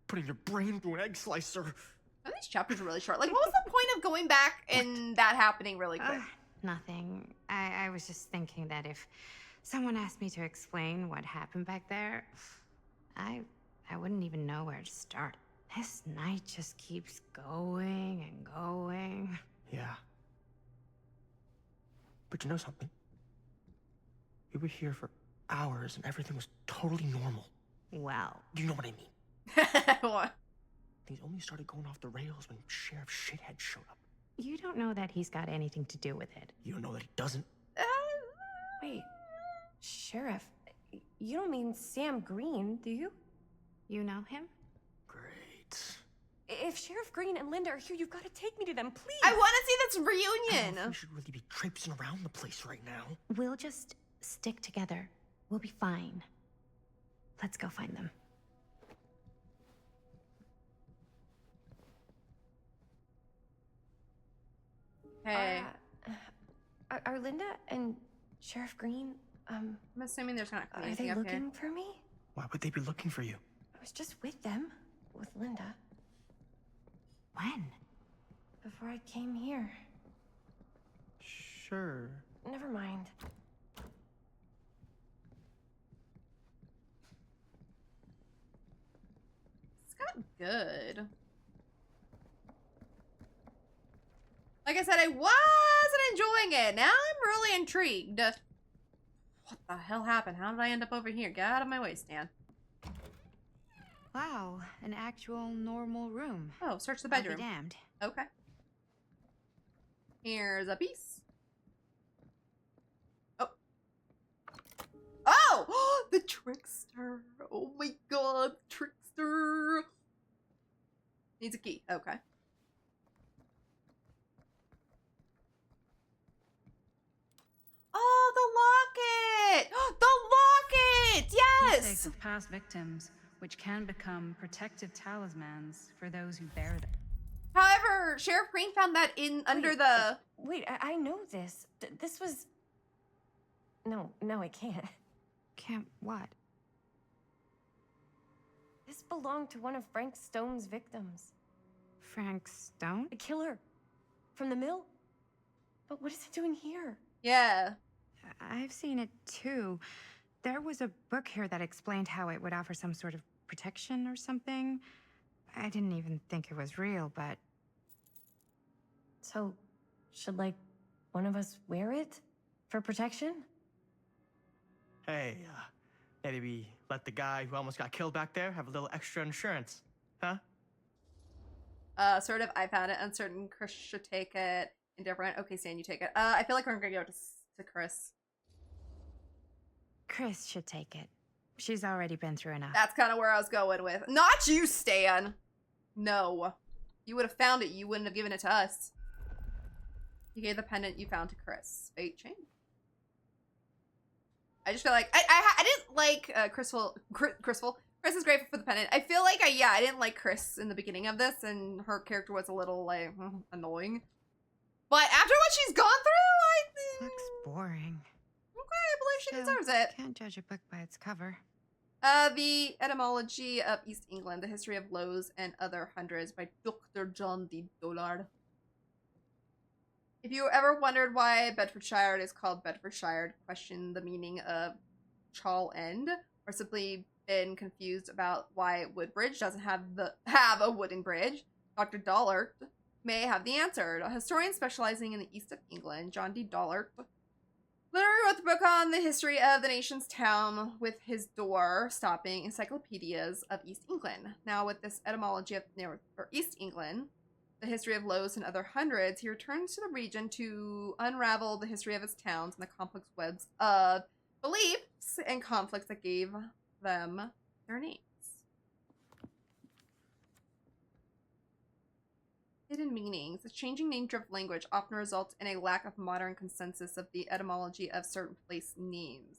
putting your brain through an egg slicer. Some of these chapters are really short. Like, what was the point of going back and that happening really quick? Nothing. I was just thinking that if someone asked me to explain what happened back there, I wouldn't even know where to start. This night just keeps going and going. Yeah. But you know something? We were here for hours and everything was totally normal. Well. You know what I mean? What? Things only started going off the rails when Sheriff Shithead showed up. You don't know that he's got anything to do with it. You don't know that he doesn't? Wait, Sheriff, you don't mean Sam Green, do you? You know him? Great. If Sheriff Green and Linda are here, you've got to take me to them, please. I want to see this I don't know reunion. if we should really be traipsing around the place right now. We'll just stick together. We'll be fine. Let's go find them. Hey, Are Linda and Sheriff Green, I'm assuming there's not are anything they up looking here. for me? Why would they be looking for you? I was just with them, with Linda, When? before I came here. Sure. Never mind. It's got good. Like I said, I wasn't enjoying it. Now I'm really intrigued. What the hell happened? How did I end up over here? Get out of my way, Stan. Wow, an actual normal room. Oh, search the I'll be bedroom. damned. Okay. Here's a piece. Oh. Oh! The trickster. Oh my god, trickster. Needs a key. Okay. Oh, the locket! The locket! Yes! Keepsakes of past victims, which can become protective talismans for those who bear them. However, Sheriff Green found that under the... Wait, I know this. This was... No, I can't. Can't what? This belonged to one of Frank Stone's victims. Frank Stone? The killer. From the mill. But what is it doing here? Yeah. I've seen it too. There was a book here that explained how it would offer some sort of protection or something. I didn't even think it was real, but... So, should, like, one of us wear it? For protection? Hey, maybe we let the guy who almost got killed back there have a little extra insurance, huh? Sort of. I found it uncertain. Chris should take it. Indifferent. Okay, Stan, you take it. I feel like we're gonna go to Chris. Chris should take it. She's already been through enough. That's kind of where I was going with. Not you, Stan! No. You would have found it. You wouldn't have given it to us. You gave the pendant you found to Chris. Fate chain. I just feel like I didn't like Chris is grateful for the pendant. I feel like I didn't like Chris in the beginning of this, and her character was a little like annoying. But after what she's gone through, I think Looks boring. okay, I believe she Still, deserves it. Can't judge a book by its cover. The Etymology of East England, The History of Lows and Other Hundreds by Dr. John D. Dollard. If you ever wondered why Bedfordshire is called Bedfordshire, question the meaning of Chall End, or simply been confused about why Woodbridge doesn't have a wooden bridge, Dr. Dollard may have the answer. A historian specializing in the east of England, John D. Dollard, literally wrote the book on the history of the nation's town with his door-stopping encyclopedias of East England. Now, with this etymology of East England, the history of Lows and Other Hundreds, he returns to the region to unravel the history of its towns and the complex webs of beliefs and conflicts that gave them their names. Hidden meanings. The changing nature of language often results in a lack of modern consensus of the etymology of certain place names.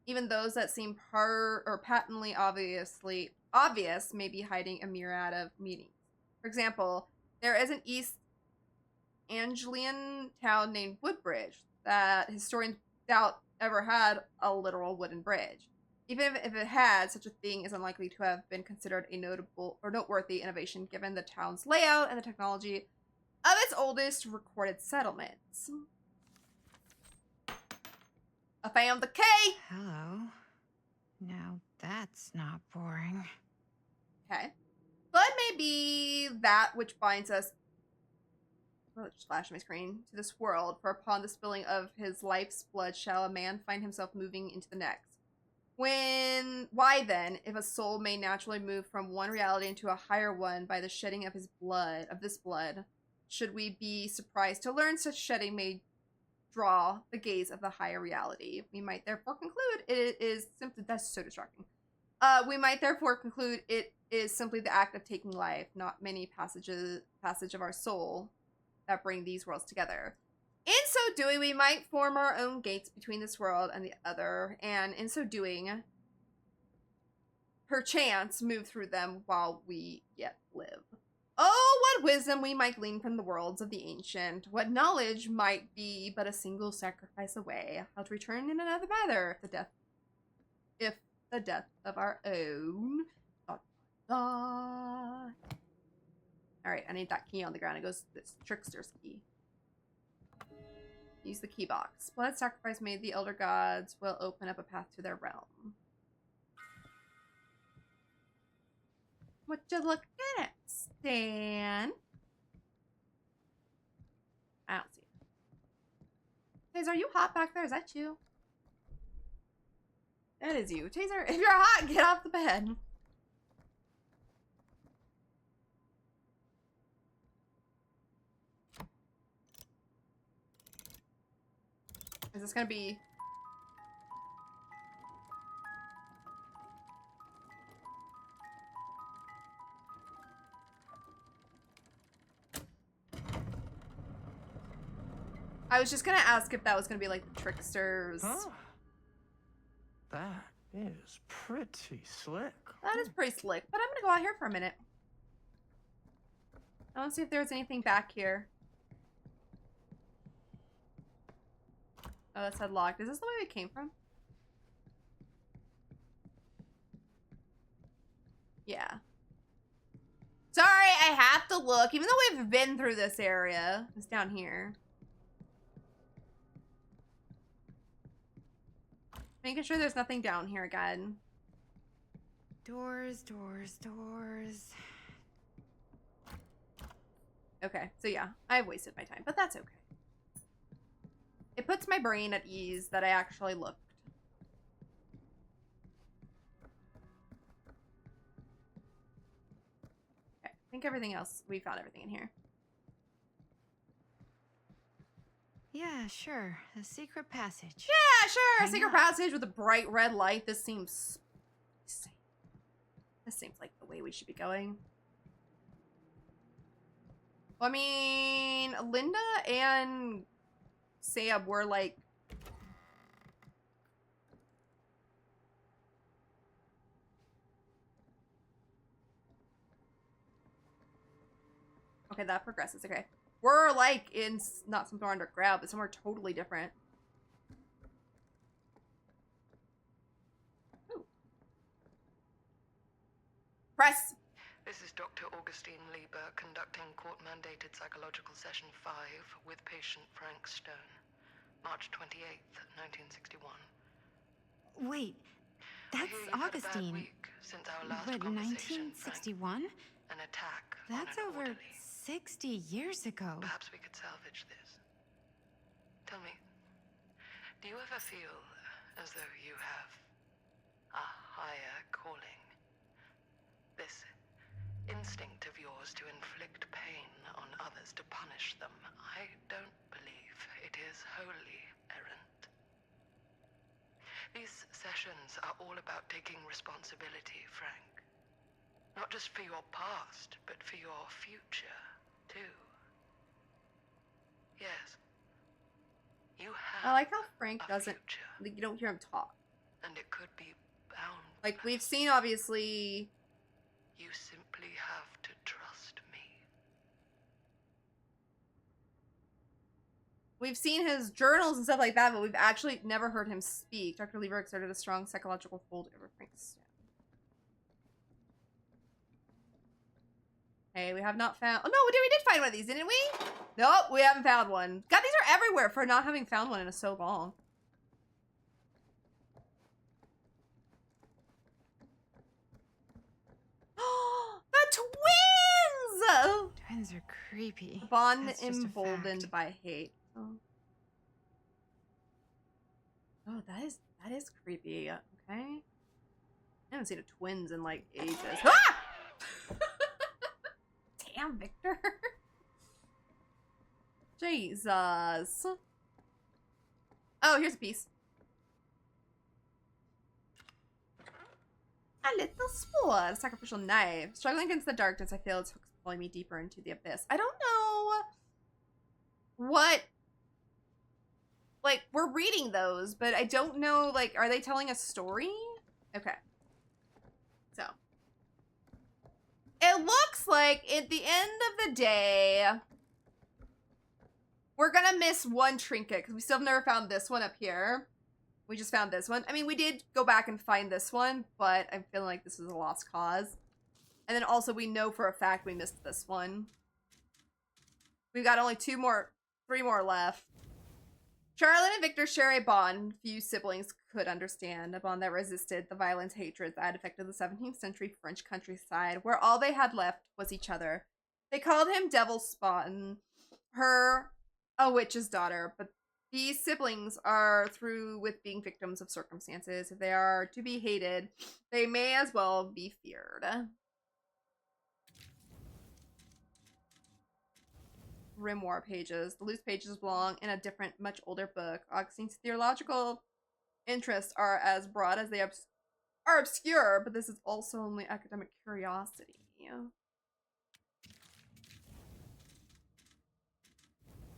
Even those that seem patently obvious may be hiding a myriad of meanings. For example, there is an East Anglian town named Woodbridge that historians doubt ever had a literal wooden bridge. Even if it had, such a thing is unlikely to have been considered a notable or noteworthy innovation given the town's layout and the technology of its oldest recorded settlements. I found the K! Hello. Now that's not boring. Okay. Blood may be that which binds us, well, it just flashed my screen, to this world, for upon the spilling of his life's blood shall a man find himself moving into the next. Why then, if a soul may naturally move from one reality into a higher one by the shedding of this blood, should we be surprised to learn such shedding may draw the gaze of the higher reality? We might therefore conclude it is simply, that's so distracting. We might therefore conclude it is simply the act of taking life, not many passage of our soul that bring these worlds together. In so doing, we might form our own gates between this world and the other, and in so doing, perchance move through them while we yet live. Oh, what wisdom we might glean from the worlds of the ancient, what knowledge might be but a single sacrifice away, how to return in another manner if the death of our own. Alright, I need that key on the ground. It goes to this trickster's key. Use the key box. Blood sacrifice made the elder gods will open up a path to their realm. What you looking at, Stan? I don't see it. Taser, are you hot back there? Is that you? That is you. Taser, if you're hot, get off the bed. Is this gonna be... I was just gonna ask if that was gonna be like the tricksters. Huh? That is pretty slick. That is pretty slick, but I'm gonna go out here for a minute. I want to see if there's anything back here. Oh, that said locked. Is this the way we came from? Yeah. Sorry, I have to look. Even though we've been through this area. It's down here. Making sure there's nothing down here again. Doors, doors, doors. Okay, so yeah, I've wasted my time, but that's okay. It puts my brain at ease that I actually looked. Okay, I think everything else, we found everything in here. Yeah, sure. A secret passage. Yeah, sure. Why A secret not? passage with a bright red light. This seems like the way we should be going. Well, I mean, Linda and Sam were like... Okay, that progresses. Okay. We're like in not somewhere underground, but somewhere totally different. Ooh. Press! This is Dr. Augustine Lieber conducting court-mandated psychological session 5 with patient Frank Stone. March 28th, 1961. Wait, that's I hear you've had a bad Augustine. week since our last But conversation, Frank. 1961? An attack That's on an over orderly. 60 years ago. Perhaps we could salvage this. Tell me, do you ever feel as though you have a higher calling? This instinct of yours to inflict pain on others, to punish them, I don't believe it is wholly errant. These sessions are all about taking responsibility, Frank. Not just for your past, but for your future, too. Yes. You have I like how Frank a doesn't... future, Like, you don't hear him talk. and it could be bound. Like, we've seen, obviously... You simply have to trust me. We've seen his journals and stuff like that, but we've actually never heard him speak. Dr. Lieber exerted a strong psychological hold over Frank's... Hey, we have not found... Oh, no, we did find one of these, didn't we? Nope, we haven't found one. God, these are everywhere for not having found one in so long. The twins! Twins are creepy. Bond That's just a emboldened fact. by hate. Oh, that is creepy. Okay. I haven't seen a twins in like ages. Ah! Damn, Victor. Jesus. Oh, here's a piece. A little spore. A sacrificial knife. Struggling against the darkness, I feel its hooks pulling me deeper into the abyss. I don't know what... Like, we're reading those, but I don't know, like, are they telling a story? Okay. So. It looks like at the end of the day, we're gonna miss one trinket, because we still have never found this one up here. We just found this one. I mean, we did go back and find this one, but I'm feeling like this is a lost cause. And then also, we know for a fact we missed this one. We've got only three more left. Charlotte and Victor share a bond few siblings could understand, a bond that resisted the violent hatred that had affected the 17th century French countryside, where all they had left was each other. They called him Devil Spawn, her a witch's daughter, but these siblings are through with being victims of circumstances. If they are to be hated, they may as well be feared. Grimoire pages. The loose pages belong in a different, much older book. Augustine's theological interests are as broad as they are obscure, but this is also only academic curiosity.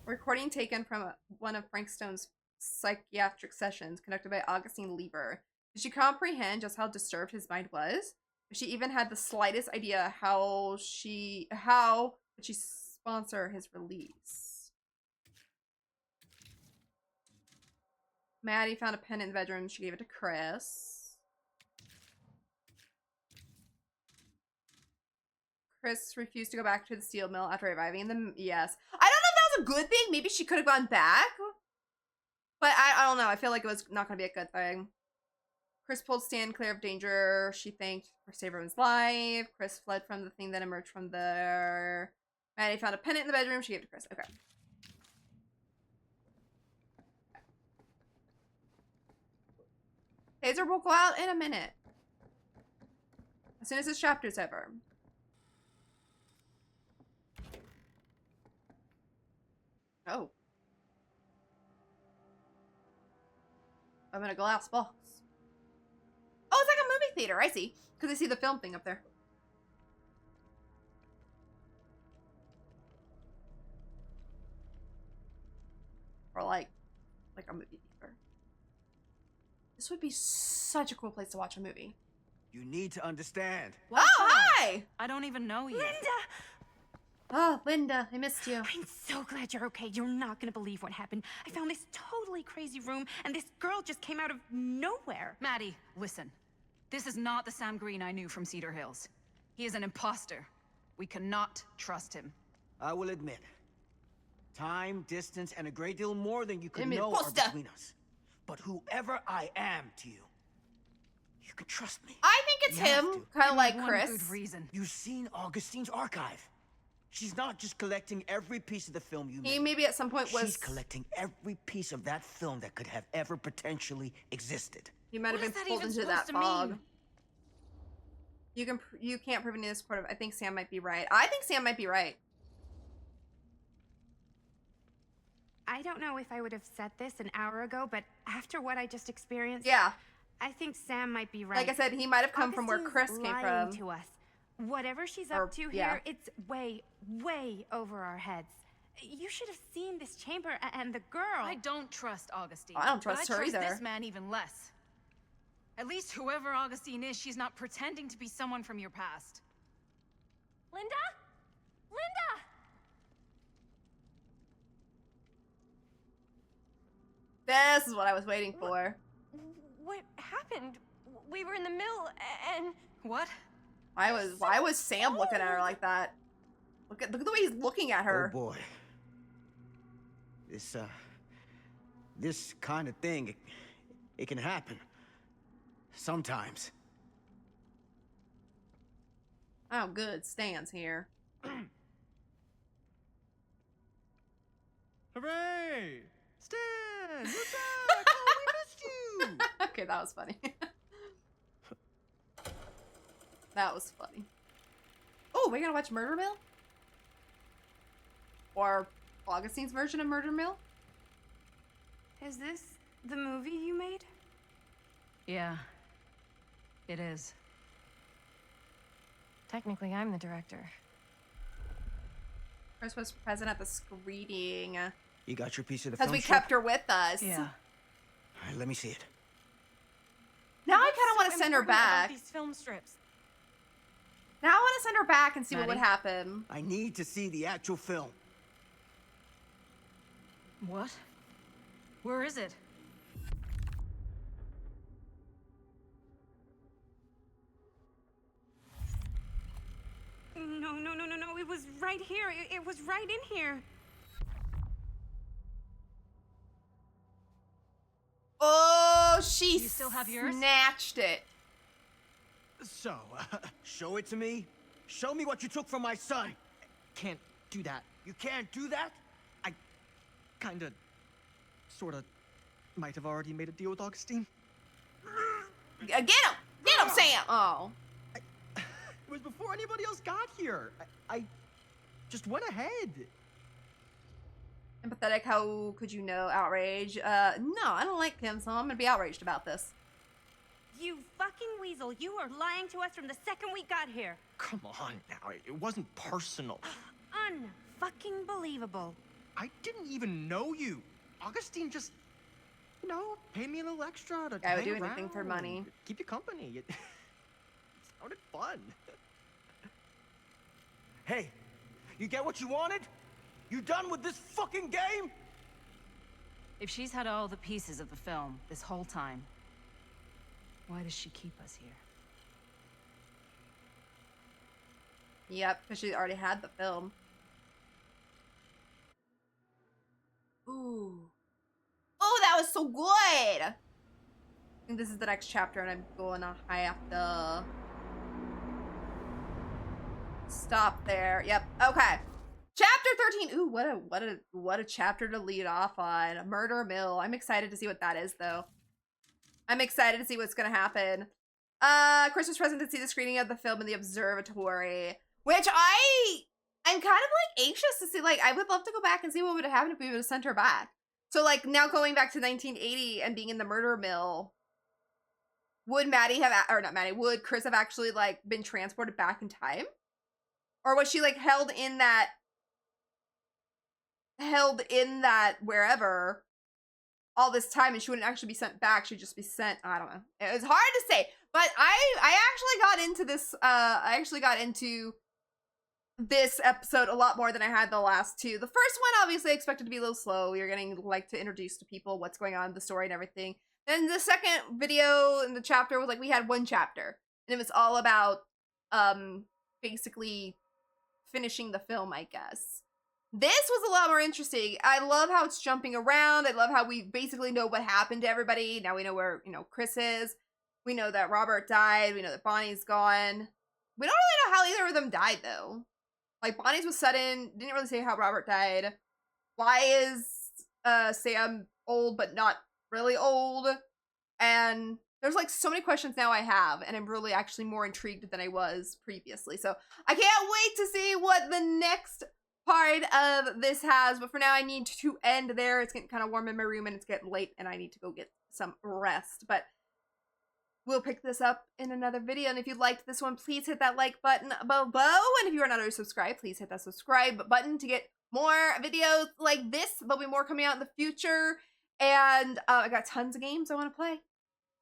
Recording taken from one of Frank Stone's psychiatric sessions conducted by Augustine Lieber. Did she comprehend just how disturbed his mind was? If she even had the slightest idea how would she sponsor his release? Maddie found a pen in the bedroom. She gave it to Chris. Chris refused to go back to the steel mill after reviving them. Yes. I don't know if that was a good thing. Maybe she could have gone back. But I don't know. I feel like it was not going to be a good thing. Chris pulled Stan clear of danger. She thanked for saving everyone's life. Chris fled from the thing that emerged from there. Maddie found a pennant in the bedroom. She gave it to Chris. Okay. Taser will go out in a minute. As soon as this chapter's over. Oh. I'm in a glass box. Oh, it's like a movie theater. I see. Because I see the film thing up there. Or like a movie theater. This would be such a cool place to watch a movie. You need to understand. What's Oh, up? hi! I don't even know you. Linda! Oh, Linda, I missed you. I'm so glad you're okay. You're not gonna believe what happened. I found this totally crazy room, and this girl just came out of nowhere. Maddie, listen. This is not the Sam Green I knew from Cedar Hills. He is an imposter. We cannot trust him. I will admit, time, distance, and a great deal more than you could I'm know are imposter. between us. But whoever I am to you, you can trust me. I think it's You have him, to. kind of like One Chris. good reason. You've seen Augustine's archive. She's not just collecting every piece of the film you He made. maybe at some point was. She's collecting every piece of that film that could have ever potentially existed. He might have What been is that pulled even into that supposed to fog. mean? You can't prove any of this part of. I think Sam might be right. I think Sam might be right. I don't know if I would have said this an hour ago, but after what I just experienced, Yeah, I think Sam might be right. like I said, he might have come from where Augustine's Chris came lying from. to us. Whatever she's Or- up to yeah. here, it's way, way over our heads. You should have seen this chamber and the girl. I don't trust Augustine. I don't but trust I her trust either. this man even less. At least whoever Augustine is, she's not pretending to be someone from your past. Linda? Linda! This is what I was waiting for. What happened? We were in the mill, and What? Why was Sam looking at her like that? Look at the way he's looking at her. Oh boy. This kind of thing, it can happen. Sometimes. Oh, good. Stan's here. Hooray! Stan! You're back! Oh, we missed you! Okay, that was funny. That was funny. Oh, we're gonna watch Murder Mill? Or Augustine's version of Murder Mill? Is this the movie you made? Yeah. It is. Technically, I'm the director. Chris was present at the screening. You got your piece of the Because film we strip? kept her with us. Yeah. All right, let me see it. Now I kind of want to send her back. These film strips. Now I want to send her back and see what would Maddie? happen. I need to see the actual film. What? Where is it? No, no, no, no, no. It was right here. It was right in here. Oh, she You still have yours? snatched it. So, show it to me. Show me what you took from my son. Can't do that. You can't do that? Kinda, sorta, might have already made a deal with Augustine. Get him! Get him, Sam! Oh. It was before anybody else got here. I just went ahead. Empathetic, how could you know? Outrage. No, I don't like him, so I'm gonna be outraged about this. You fucking weasel. You were lying to us from the second we got here. Come on now, it wasn't personal. Unfucking believable. I didn't even know you. Augustine just, paid me a little extra to I would hang do anything for around, money. keep you company. It sounded fun. Hey, you get what you wanted? You done with this fucking game? If she's had all the pieces of the film this whole time, why does she keep us here? Yep, because she already had the film. Ooh. Oh, that was so good! think this is the next chapter, and I'm gonna have to stop there. Yep. Okay. Chapter 13. Ooh, what a chapter to lead off on. Murder Mill. I'm excited to see what that is, though. I'm excited to see what's gonna happen. Chris was present to see the screening of the film in the observatory, which I'm kind of like anxious to see. Like, I would love to go back and see what would have happened if we would have sent her back. So, like, now going back to 1980 and being in the murder mill, would Maddie have, or not Maddie, would Chris have actually, like, been transported back in time? Or was she, like, held in that wherever all this time, and she wouldn't actually be sent back, she'd just be sent, I don't know. It was hard to say, but I actually got into this, this episode a lot more than I had the last two. The first one, obviously, I expected to be a little slow. You're getting, like, to introduce to people what's going on, the story and everything. Then the second video in the chapter was, like, we had one chapter, and it was all about, basically finishing the film, I guess. This was a lot more interesting. I love how it's jumping around. I love how we basically know what happened to everybody. Now we know where, you know, Chris is. We know that Robert died. We know that Bonnie's gone. We don't really know how either of them died, though. Like, Bonnie's was sudden. Didn't really say how Robert died. Why is Sam old but not really old? And there's, like, so many questions now I have, and I'm really actually more intrigued than I was previously. So I can't wait to see what the next part of this has, but for now I need to end there. It's getting kind of warm in my room and it's getting late and I need to go get some rest, but we'll pick this up in another video. And if you liked this one, please hit that like button below, and if you are not already subscribed, please hit that subscribe button to get more videos like this. There'll be more coming out in the future, and I got tons of games I want to play,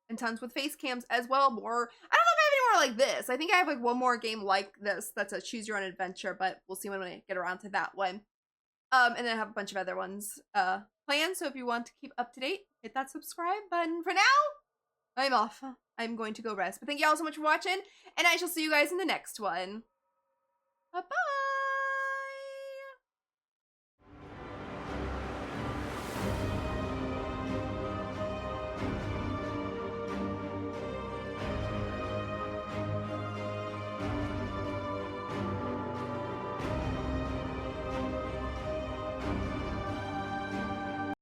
and tons with face cams as well. More, I don't know if I have any more like this. I think I have like one more game like this that's a choose your own adventure, but we'll see when I get around to that one. And then I have a bunch of other ones planned, so if you want to keep up to date, hit that subscribe button. For now, I'm off. I'm going to go rest. But thank you all so much for watching, and I shall see you guys in the next one. Bye-bye!